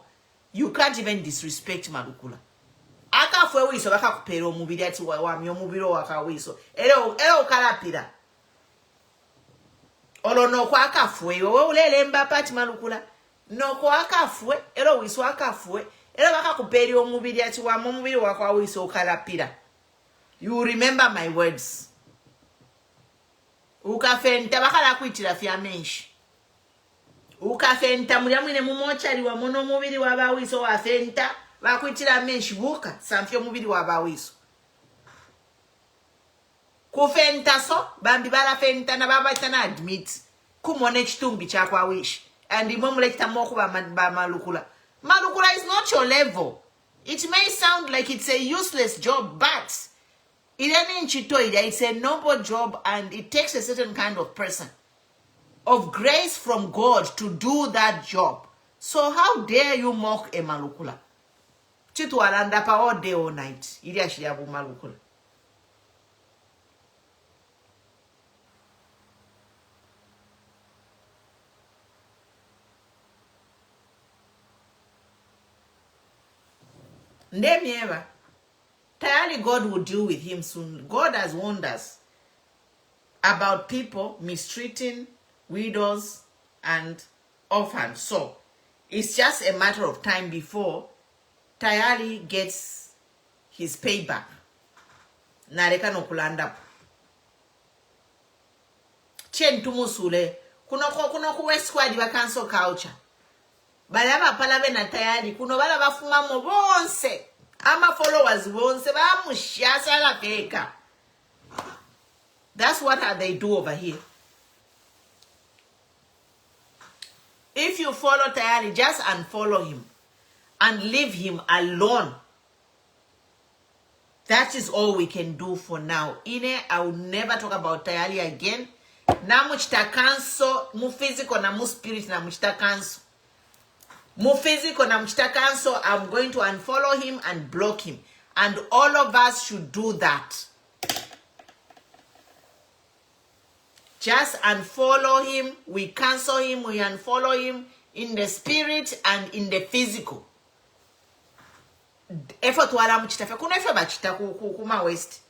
you can't even disrespect malukula. Akafwe wiso baka kupero mubiri ati wamyo mubiro wakawiso. Ero kalapira. Olo no kwa akafwe wewe ulele mbapati malukula. No kwa akafwe ero wiso akafwe ero baka kupero mubiri ati wamyo mubiro wakawiso kalapira. You remember my words. Ukafenta bakala kuitira fya menshi. Ukafenta mulya mwine mumochari wa mono mubiri wabawiso wafenta bakwitira menshi buka samfyo mubiri wabawiso. Kufenta so bambi bala fenta na baba tana admit kumone chitumbi chakwa wish and imomulekita moku ba malukula. Malukula is not your level. It may sound like it's a useless job, but it's a noble job, and it takes a certain kind of person of grace from God to do that job. So how dare you mock a malukula? Chitu alanda pa all day all night. Ili ashili abu malukula. Ndemi eva. Tayali God will deal with him soon. God has warned us about people mistreating widows and orphans. So it's just a matter of time before Tayali gets his payback. Nareka no kulanda. Chen tumusule. Kuno kuwe squad wa cancel culture. Balaba palabe na Tayali. Kuno balaba fuma mo bonse. Ama followers bonse ba mushasa la peka. That's what they do over here. If you follow Tayali, just unfollow him and leave him alone. That is all we can do for now. I will never talk about Tayali again. Na muchita kanso, mu physical na mu spirit na muchita kanso. Mu physical na muchita kanso, I'm going to unfollow him and block him. And all of us should do that. just unfollow him. We cancel him, we unfollow him in the spirit and in the physical. Effort wala mchitafe. Kuna effort bachita kuma west.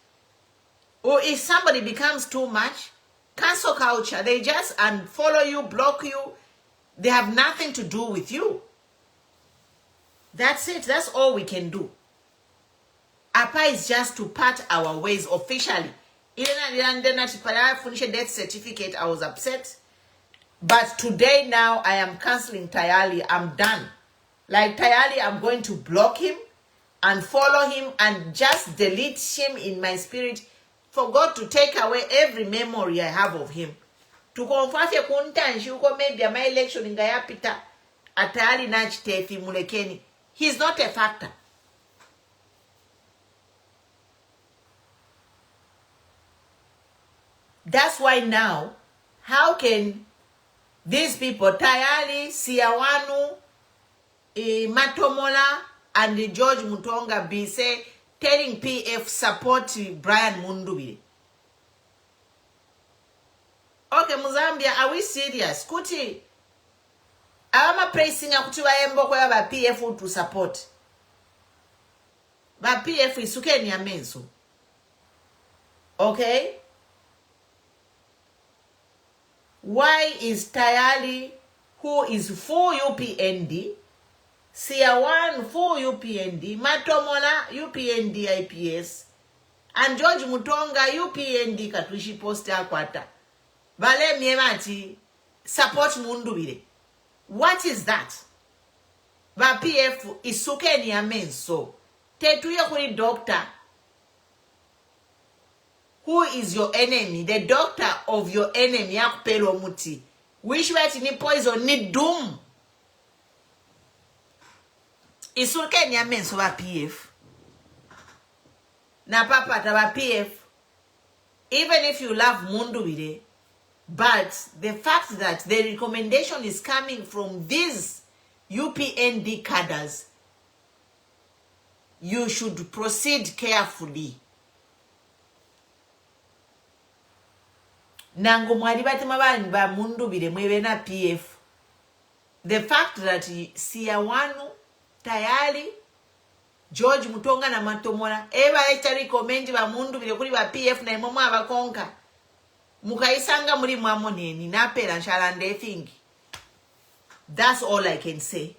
Or if somebody becomes too much, cancel culture. They just unfollow you, block you. They have nothing to do with you. That's it. That's all we can do. APA is just to part our ways officially. Even I finished a death certificate, I was upset. But today now, I am canceling Tayali. I'm done. Like Tayali, I'm going to block him and follow him and just delete him in my spirit for God to take away every memory I have of him. To confirm maybe my election in Gayapita, Atayali Nachitefi Mulekeni. He's not a factor. That's why now, how can these people, Tayali, Siawanu, Matomola, and George Mutonga be telling PF support Brian Mundubile? Okay, Mozambia, are we serious? Kuti, I'm pressing a kutuba embo kwa ba PF to support. Ba PF isuke ni amenso. Okay? Why is Tayali, who is for UPND, Siawan for UPND, Matomola UPND IPS, and George Mutonga UPND Katushi Posta Akwata, Bale Miemati support Mundubile? What is that? Ba PF isuke ni amenso. Tetuye kuri doctor. Who is your enemy? The doctor of your enemy. Yakupelo muti. Which way ni poison ni doom. Isuke ni amenso ba PF. Na papa ta ba PF. Even if you love Mundubile, but the fact that the recommendation is coming from these UPND cadres, you should proceed carefully. Nango mwali batima bani ba Mundubile mwebe na PF. The fact that Siawanu, Tayali, George Mutonga na Matomola eba echa recommend ba Mundubile kuri ba PF na imomo abakonka. Mukaisanga muri mwamoneni na pera nshalande fingi. That's all I can say.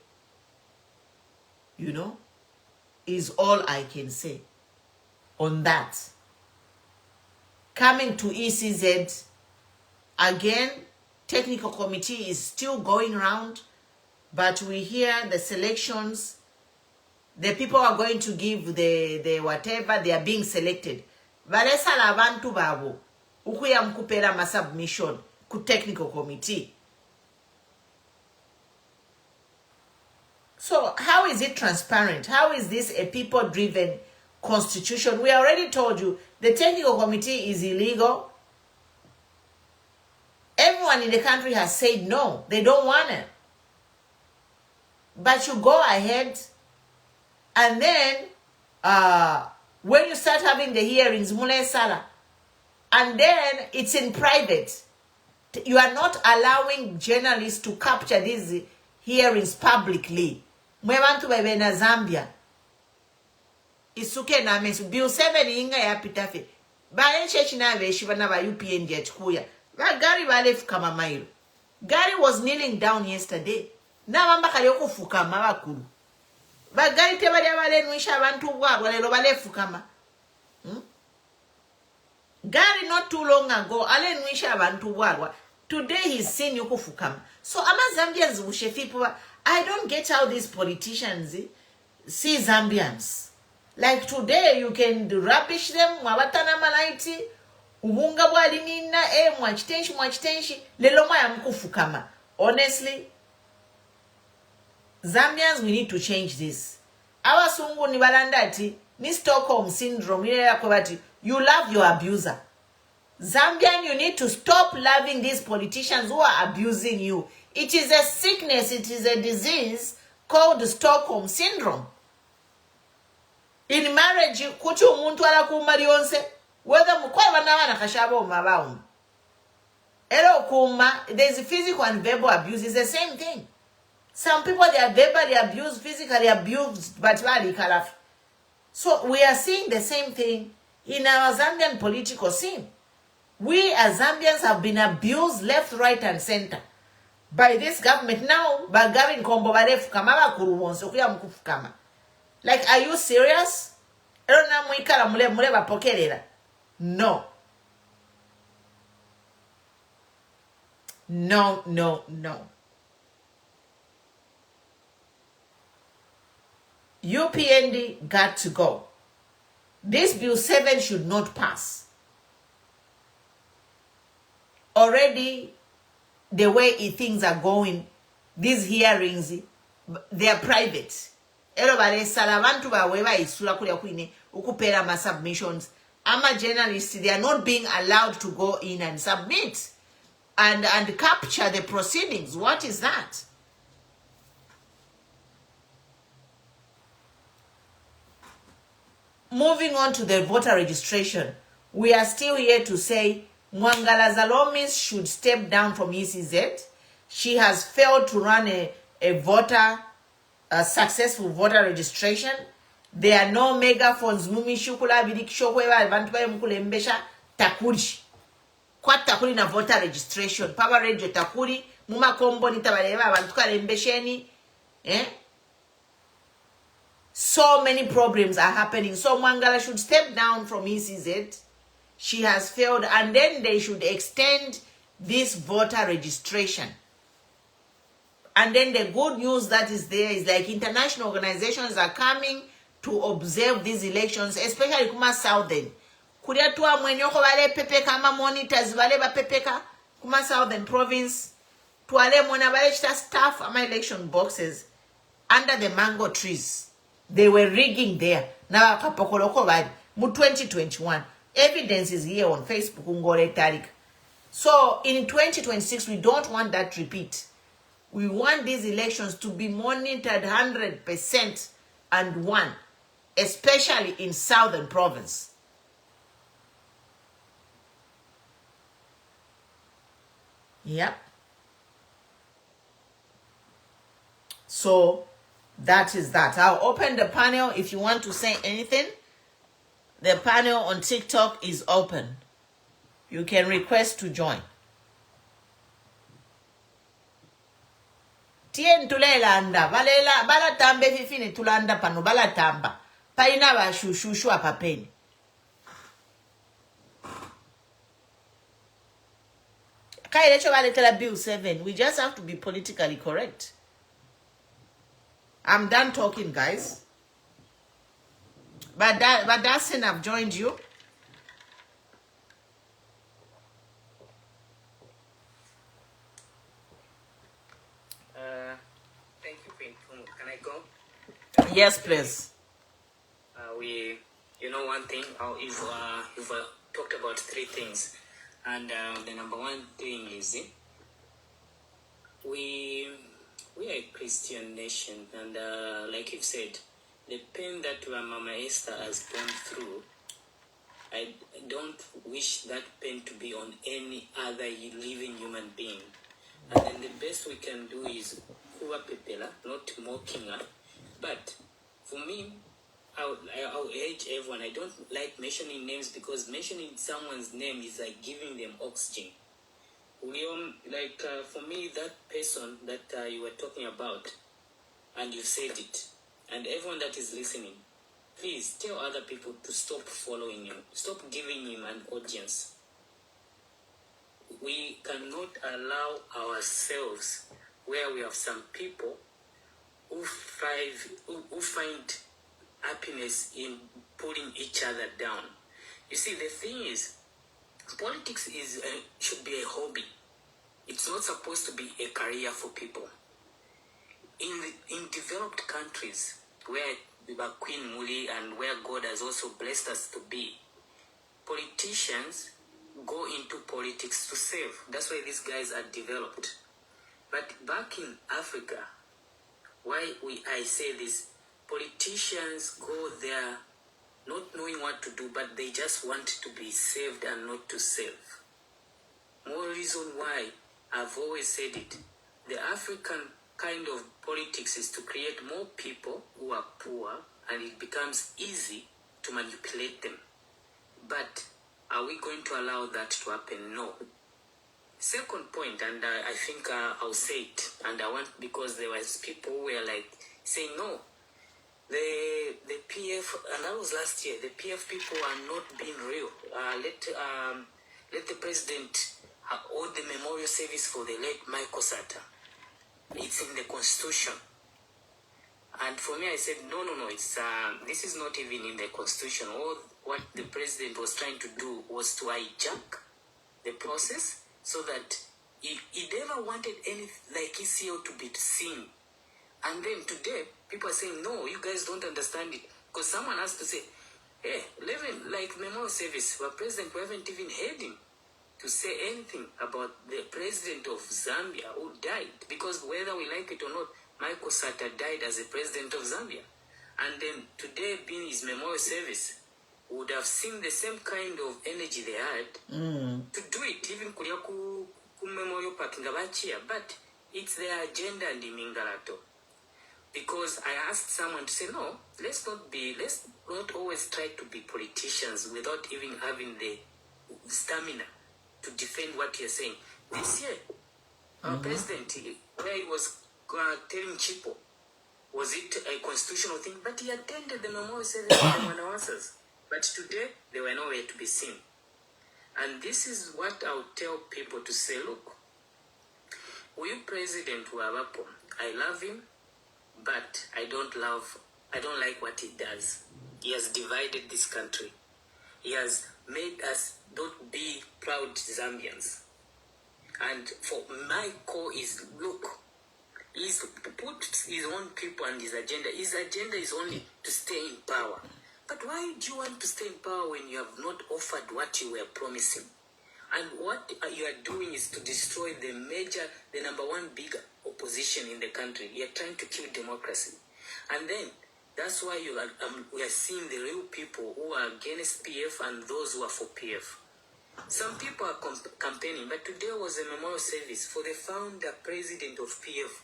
You know? Is all I can say on that. Coming to ECZ, again, technical committee is still going around, but we hear the selections. The people are going to give the whatever, they are being selected. Valesa labantu babo, ukuya mkupera ma submission ku technical committee. So how is it transparent? How is this a people-driven constitution? We already told you the technical committee is illegal. Everyone in the country has said no. They don't want it. But you go ahead and then when you start having the hearings, Mule Sala, and then it's in private. You are not allowing journalists to capture these hearings publicly. Mwebantu bebe na Zambia. Isuke na mesu. Bill 7 inga ya pitafe. Ba enchechi na veshiva na ba UPND ya chikuya. Ba Gary balef kama mailo. Gary was kneeling down yesterday. Na mamba kaliyoko fukama bakulu. Ba Gary tebali ya bale nuisha abantu wale lo balefu kama. Gary not too long ago, ale nuisha abantu wale. Today he's seen yuko fukama. So ama Zambians ushefipo. I don't get how these politicians see Zambians. Like today, you can rubbish them. Mwawatana malaiti. Ubunga wali nina. Mwachitenshi. Lelo mwa ya mkufu kama. Honestly, Zambians, we need to change this. Awa sungu ni balandati. Ni Stockholm syndrome. You love your abuser. Zambian, you need to stop loving these politicians who are abusing you. It is a sickness, it is a disease called Stockholm syndrome. In marriage, kuti umuntu ala kumarionse, whether mukwa wana kashabo mabaum. Hello, Kuma. There's physical and verbal abuse. It's the same thing. Some people, they are verbally abused, physically abused, but very colorful. So we are seeing the same thing in our Zambian political scene. We as Zambians have been abused left, right, and center by this government. Now, by Gavin Kombo, like, are you serious? No. No, no, no. UPND got to go. This Bill 7 should not pass. Already, the way things are going, these hearings, they are private. Submissions. Ama journalists, they are not being allowed to go in and submit and capture the proceedings. What is that? Moving on to the voter registration, we are still here to say Mwangala Zalomis should step down from ECZ. She has failed to run a successful voter registration. There are no megaphones. Mumi shukula bidikishokwe abantu baye mukulembesha takuri. Kwa takuri na voter registration. Power radio takuri. Muma kombo nitabaleba abantu kalembesheni. So many problems are happening. So Mwangala should step down from ECZ. She has failed, and then they should extend this voter registration. And then the good news that is there is like international organizations are coming to observe these elections, especially kuma Southern. Kuria tuwa mwenyoko wale pepeka ama monitors wale ba pepeka kuma Southern province. Tuwale mwana wale chita staff ama election boxes under the mango trees. They were rigging there. Now, kapokoloko wale mu 2021. Evidence is here on Facebook. Ungore Tarik. So in 2026, we don't want that repeat. We want these elections to be monitored 100% and won, especially in Southern Province. Yep. So that is that. I'll open the panel if you want to say anything. The panel on TikTok is open. You can request to join. Tien tulelanda balela bala tambe fifini tulanda pano bala tamba paina ba shushushu apapeni. Kailecho baletela Bill 7. We just have to be politically correct. I'm done talking, guys. But that's enough. Joined you. Thank you, Queen. Can I go? Yes, please. You know, one thing. You've talked about three things, and the number one thing is we are a Christian nation, and like you've said, the pain that Mama Esther has gone through, I don't wish that pain to be on any other living human being. And then the best we can do is kuwa pepela, not mocking her. But for me, I'll urge everyone, I don't like mentioning names because mentioning someone's name is like giving them oxygen. For me, that person that you were talking about, and you said it, and everyone that is listening, please tell other people to stop following him. Stop giving him an audience. We cannot allow ourselves where we have some people who find happiness in putting each other down. You see, the thing is, politics should be a hobby. It's not supposed to be a career for people. In developed countries where we were Queen Muli and where God has also blessed us to be, politicians go into politics to save. That's why these guys are developed. But back in Africa, I say this, politicians go there not knowing what to do, but they just want to be saved and not to save. more reason why I've always said it. The African kind of politics is to create more people who are poor, and it becomes easy to manipulate them. But are we going to allow that to happen? No. Second point, and I think I'll say it, and I want, because there was people who were like saying no, the PF, and that was last year, the PF people are not being real. Let the president hold the memorial service for the late Michael Sata. It's in the constitution. And for me, I said, no, it's this is not even in the constitution. All what the president was trying to do was to hijack the process so that he never wanted any, like, ECO to be seen. And then today, people are saying, no, you guys don't understand it. Because someone has to say, hey, like memorial service, our president, we haven't even heard him to say anything about the president of Zambia who died. Because whether we like it or not, Michael Sata died as the president of Zambia. And then today, being his memorial service, would have seen the same kind of energy they had to do it, even ku memorial parking abachia. But it's their agenda and the mingalato. Because I asked someone to say, no, let's not always try to be politicians without even having the stamina to defend what you're saying. This year, our president, where he was telling Chipo, was it a constitutional thing? But he attended the memorial service of the Manawansas. But today, they were nowhere to be seen. And this is what I would tell people to say, look, we President Wawapo, I love him, but I don't like what he does. He has divided this country. He has made us not be proud Zambians. And for my core is, look, he's put his own people and his agenda. His agenda is only to stay in power. But why do you want to stay in power when you have not offered what you were promising? And what you are doing is to destroy the number one big opposition in the country. You are trying to kill democracy. And then, that's why we are seeing the real people who are against PF and those who are for PF. Some people are campaigning, but today was a memorial service for the founder president of PF.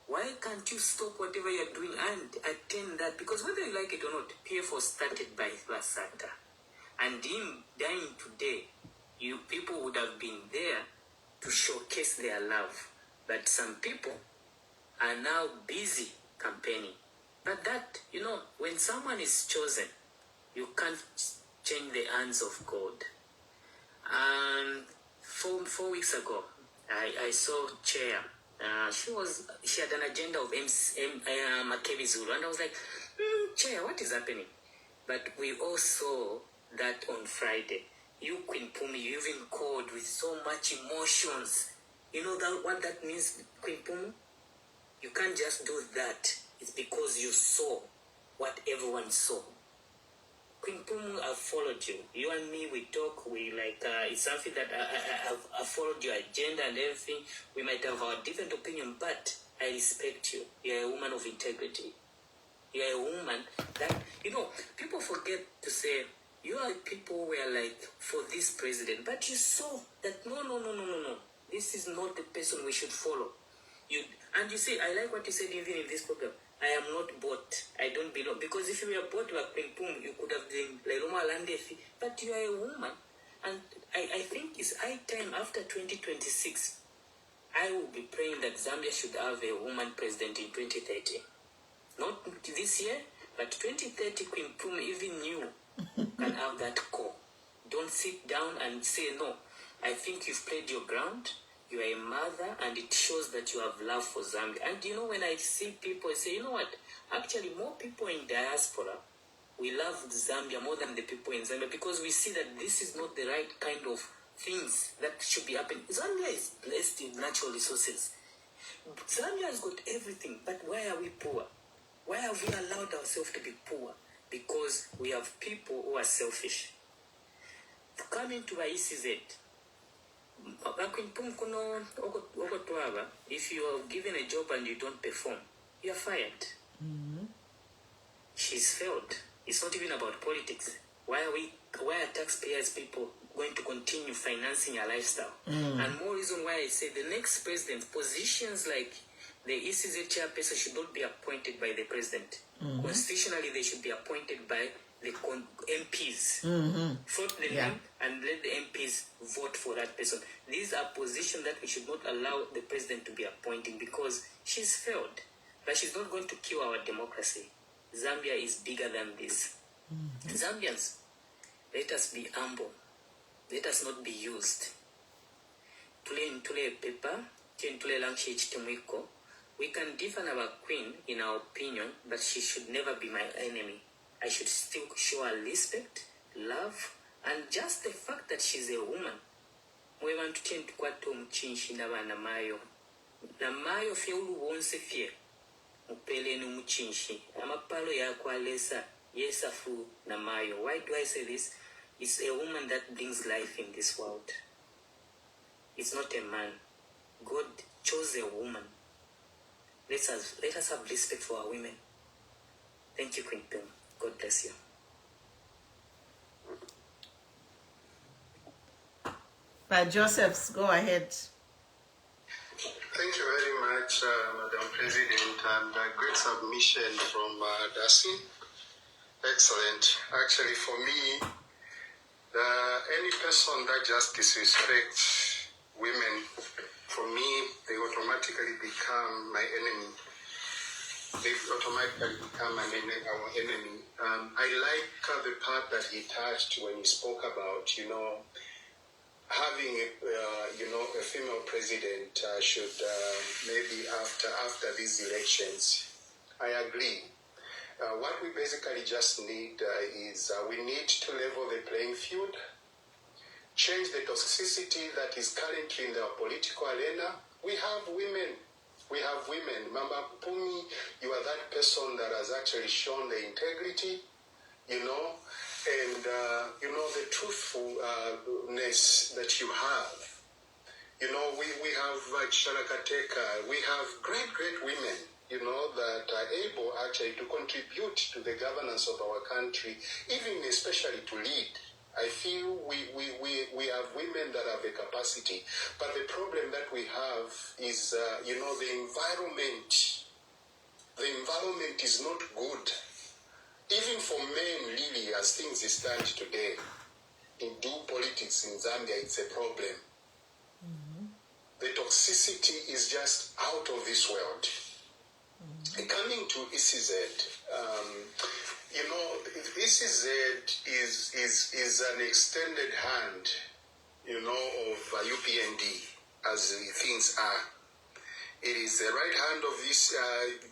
Why can't you stop whatever you're doing and attend that? Because whether you like it or not, PF was started by Lasata. And him dying today, you people would have been there to showcase their love. But some people are now busy campaigning. But that, when someone is chosen, you can't change the hands of God. And 4 weeks ago, I saw Chair. She had an agenda of Makebi Zulu, and I was like, Chair, what is happening? But we all saw that on Friday. You, Queen Pumi, you even called with so much emotions. You know what that means, Queen Pumi? You can't just do that. It's because you saw what everyone saw. Queen Pumi, I've followed you. You and me, we talk, it's something that I followed your agenda and everything. We might have our different opinion, but I respect you. You're a woman of integrity. You're a woman that, people forget to say, you are people who were like, for this president, but you saw that, no. This is not the person we should follow. And you say, I like what you said even in this program. I am not bought. I don't belong. Because if you were bought like Ping Pum, you could have been like Roma Landefi. But you are a woman. And I think it's high time after 2026, I will be praying that Zambia should have a woman president in 2030. Not this year, but 2030, Queen Pum, even you can have that call. Don't sit down and say, no, I think you've played your ground. You are a mother, and it shows that you have love for Zambia. And when I see people, I say, you know what? Actually, more people in diaspora, we love Zambia more than the people in Zambia, because we see that this is not the right kind of things that should be happening. Zambia is blessed in natural resources. Zambia has got everything, but why are we poor? Why have we allowed ourselves to be poor? Because we have people who are selfish. Coming to ICZ, if you are given a job and you don't perform, you are fired. She's failed. It's not even about politics. Why are taxpayers people going to continue financing a lifestyle. And more reason why I say the next president, positions like the ECZ chairperson should not be appointed by the president. Constitutionally, they should be appointed by the MPs. Vote the name and let the MPs vote for that person. These are positions that we should not allow the president to be appointing because she's failed. But she's not going to kill our democracy. Zambia is bigger than this. Zambians, let us be humble. Let us not be used. Tule paper, tule language temwiko. We can differ our queen in our opinion, but she should never be my enemy. I should still show her respect, love, and just the fact that she's a woman. We want to change kwa to mchinshi na wana mayo. Na mayo fye ulu wonse fye. Upele nu mchinshi. Amapalo ya kwa lesa. Yes, afu na mayo. Why do I say this? It's a woman that brings life in this world. It's not a man. God chose a woman. Let us have respect for our women. Thank you, Queen Pim. God bless you. But Josephs, go ahead. Thank you very much, Madam President, and great submission from Darcy. Excellent. Actually, for me, any person that just disrespects women, for me, they automatically become my enemy. They automatically become our enemy. I like the part that he touched when he spoke about, having a female president should maybe after these elections. I agree. What we basically just need is we need to level the playing field, change the toxicity that is currently in the political arena. We have women. Mama Pumi, you are that person that has actually shown the integrity, and the truthfulness that you have. We have Shalakateka, we have great women, that are able actually to contribute to the governance of our country, even especially to lead. I feel we have women that have the capacity, but the problem that we have is, the environment. The environment is not good. Even for men, really, as things stand today, in due politics in Zambia, it's a problem. The toxicity is just out of this world. Coming to ECZ, ECZ is an extended hand, of UPND as things are. It is the right hand of this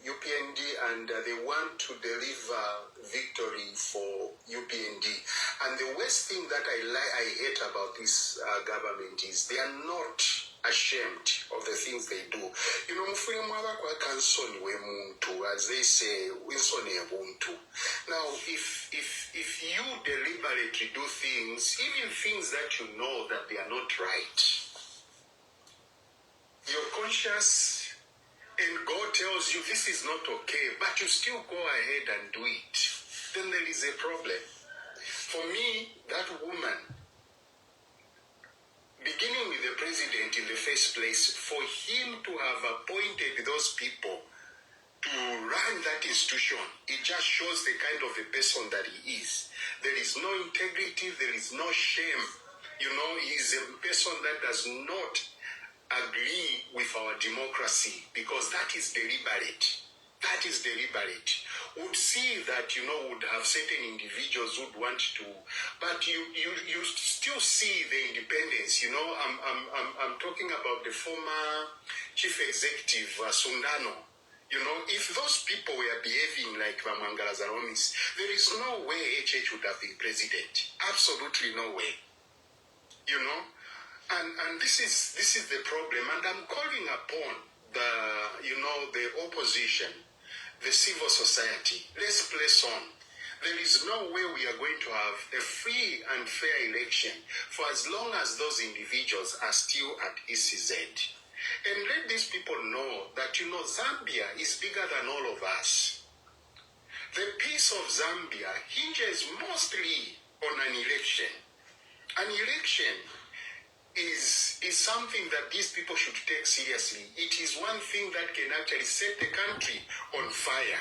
UPND, and they want to deliver victory for UPND. And the worst thing that I hate about this government is they are not ashamed of the things they do. As they say, now if you deliberately do things, even things that you know that they are not right, you're conscious and God tells you this is not okay, but you still go ahead and do it, then there is a problem. For me, that woman, beginning with the president in the first place, for him to have appointed those people to run that institution, it just shows the kind of a person that he is. There is no integrity, there is no shame. He is a person that does not agree with our democracy, because that is deliberate. That is deliberate. Would see that, would have certain individuals would want to, but you still see the independence. I'm talking about the former chief executive, Sundano. If those people were behaving like Vamangala Zaromis, there is no way HH would have been president. Absolutely no way. And this is the problem. And I'm calling upon the opposition, the civil society. Let's press on. There is no way we are going to have a free and fair election for as long as those individuals are still at ECZ. And let these people know that, Zambia is bigger than all of us. The peace of Zambia hinges mostly on an election. An election is something that these people should take seriously. It is one thing that can actually set the country on fire.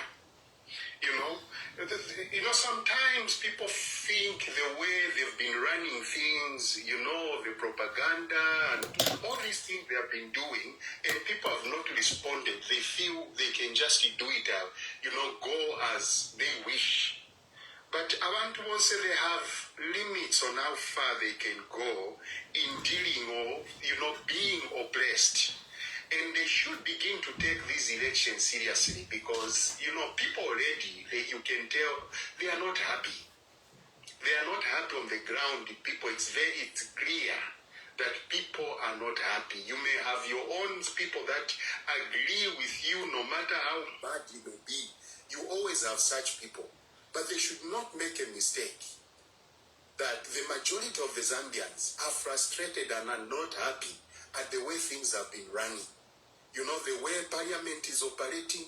You know, sometimes people think the way they've been running things, the propaganda and all these things they have been doing, and people have not responded. They feel they can just do it, go as they wish. But I want to also say they have limits on how far they can go in dealing or, being oppressed. And they should begin to take these elections seriously because, people already, you can tell, they are not happy. They are not happy on the ground. People, it's clear that people are not happy. You may have your own people that agree with you no matter how bad you may be. You always have such people. But they should not make a mistake that the majority of the Zambians are frustrated and are not happy at the way things have been running. The way parliament is operating,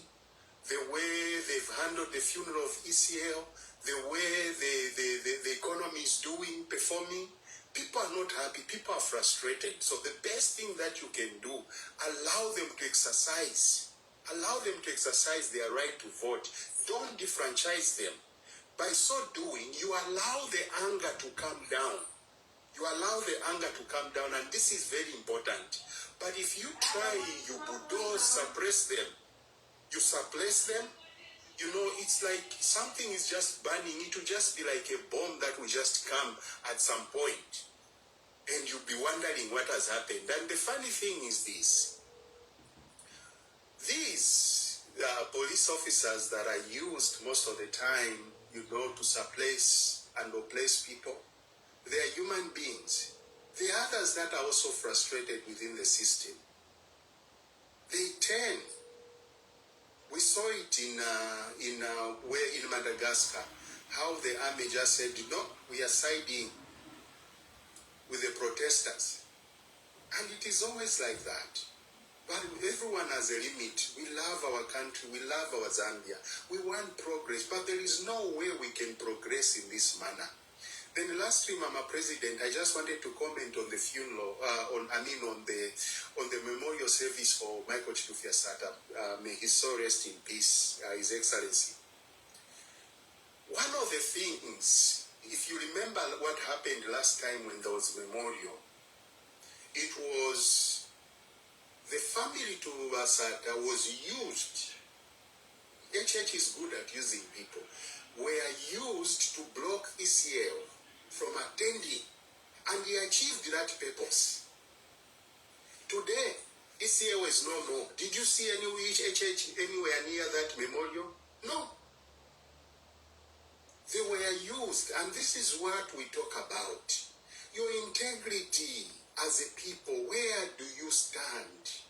the way they've handled the funeral of ECL, the way the economy is doing, performing. People are not happy. People are frustrated. So the best thing that you can do, allow them to exercise. Allow them to exercise their right to vote. Don't defranchise them. By so doing, you allow the anger to come down. You allow the anger to come down, and this is very important. But if you try, you bulldoze, suppress them, it's like something is just burning. It will just be like a bomb that will just come at some point, and you'll be wondering what has happened. And the funny thing is this. These police officers that are used most of the time, to suppress and oppress people, they are human beings. The others that are also frustrated within the system, they turn. We saw it in Madagascar, how the army just said, no, we are siding with the protesters. And it is always like that. But everyone has a limit. We love our country. We love our Zambia. We want progress, but there is no way we can progress in this manner. Then lastly, Mama President, I just wanted to comment on the funeral, on the memorial service for Michael Chitufya Sata. May his soul rest in peace, His Excellency. One of the things, if you remember what happened last time when there was memorial, it was the family to Sata was used. HH is good at using people. Were used to block ECL from attending, and he achieved that purpose. Today, ECL is no more. Did you see any HH anywhere near that memorial? No. They were used, and this is what we talk about. Your integrity as a people, where do you stand?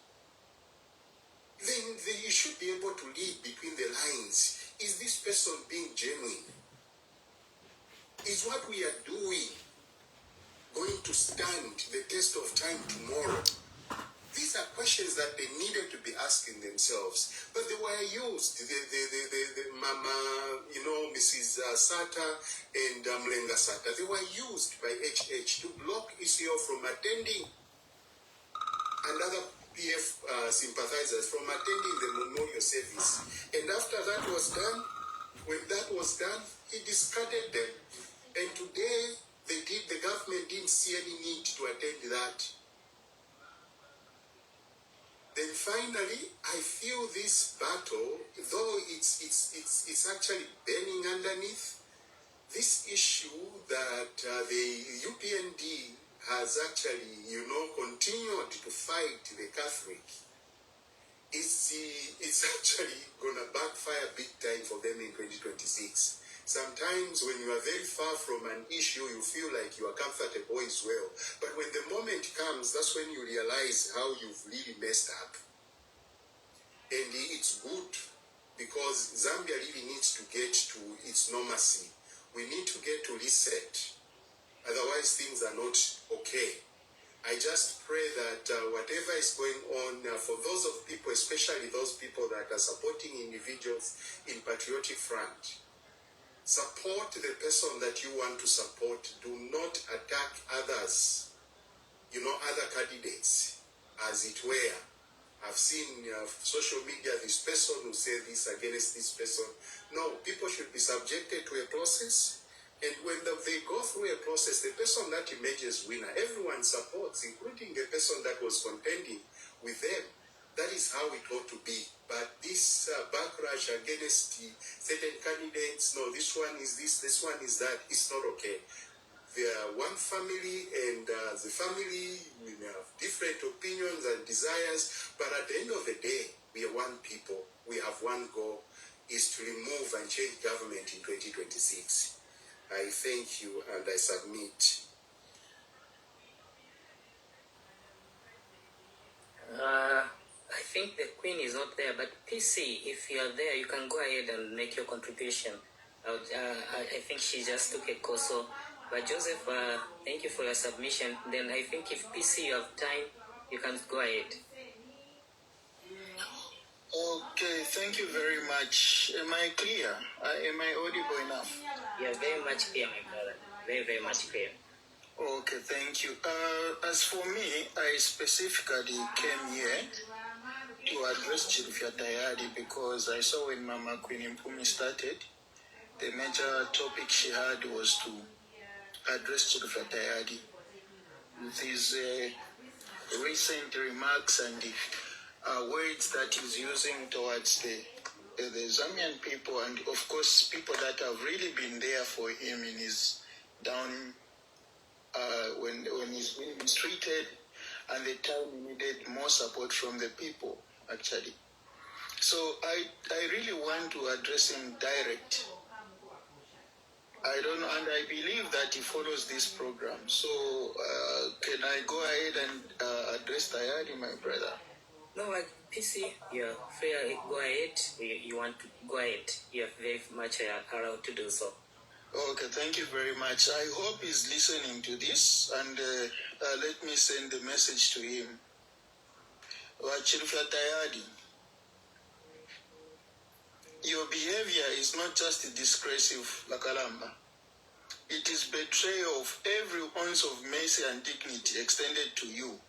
Then you should be able to read between the lines. Is this person being genuine? Is what we are doing going to stand the test of time tomorrow? These are questions that they needed to be asking themselves. But they were used. The Mama, Mrs. Sata and Mlenga Sata, they were used by HH to block ECO from attending, and other PF sympathizers from attending the memorial service. And after that was done, when that was done, he discarded them. And today, the government didn't see any need to attend that. Then finally, I feel this battle, though it's actually burning underneath, this issue that the UPND has actually, continued to fight the Catholic, it's actually going to backfire big time for them in 2026. Sometimes when you are very far from an issue, you feel like you are comfortable as well. But when the moment comes, that's when you realize how you've really messed up. And it's good because Zambia really needs to get to its normalcy. We need to get to reset. Otherwise, things are not okay. I just pray that whatever is going on, for those of people, especially those people that are supporting individuals in Patriotic Front, Support the person that you want to support. Do not attack others, other candidates, as it were. I've seen social media, this person who say this against this person. No, people should be subjected to a process. And when they go through a process, the person that emerges winner, everyone supports, including the person that was contending with them. That is how it ought to be. But this backlash against certain candidates, no, this one is this one is that, it's not okay. They are one family, and the family, we may have different opinions and desires, but at the end of the day, we are one people. We have one goal, is to remove and change government in 2026. I thank you and I submit. I think the Queen is not there, but PC, if you are there, you can go ahead and make your contribution. I think she just took a call, so. But Joseph, thank you for your submission. Then I think if PC you have time, you can go ahead. Okay, thank you very much. Am I clear? Am I audible enough? You are very much clear, my brother. Very, very much clear. Okay, thank you. As for me, I specifically came here to address Chilufya Tayali because I saw when Mama Queen Mpumi started, the major topic she had was to address Chilufya Tayali with his recent remarks and words that he's using towards the Zambian people, and of course people that have really been there for him in his down when he's been mistreated, and the time he needed more support from the people actually. So I really want to address him direct. I don't know, and I believe that he follows this program. So can I go ahead and address Tayali, my brother? No, PC, you're fair. Go ahead. You want to go ahead. You're very much allowed to do so. Okay, thank you very much. I hope he's listening to this, and let me send the message to him. Chilufya Tayali, your behavior is not just disgressive, Lakalamba. It is betrayal of every ounce of mercy and dignity extended to you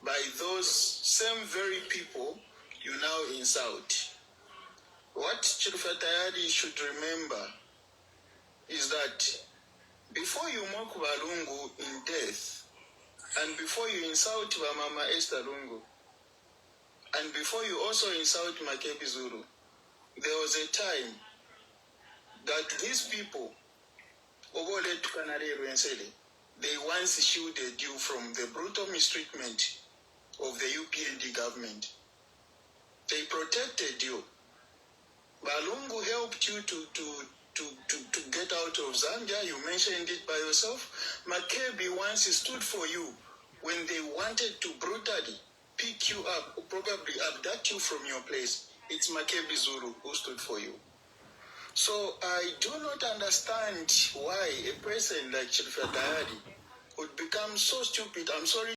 by those same very people you now insult. What Chilufya Tayali should remember is that before you mock Lungu in death, and before you insult Mama Esther Lungu, and before you also insult Makebi Zulu, there was a time that these people, they once shielded you from the brutal mistreatment of the UPND government. They protected you. Balungu helped you to get out of Zambia. You mentioned it by yourself. Makebi once stood for you when they wanted to brutally pick you up, or probably abduct you from your place. It's Makebi Zulu who stood for you. So I do not understand why a person like Chilufya Tayali would become so stupid. I'm sorry.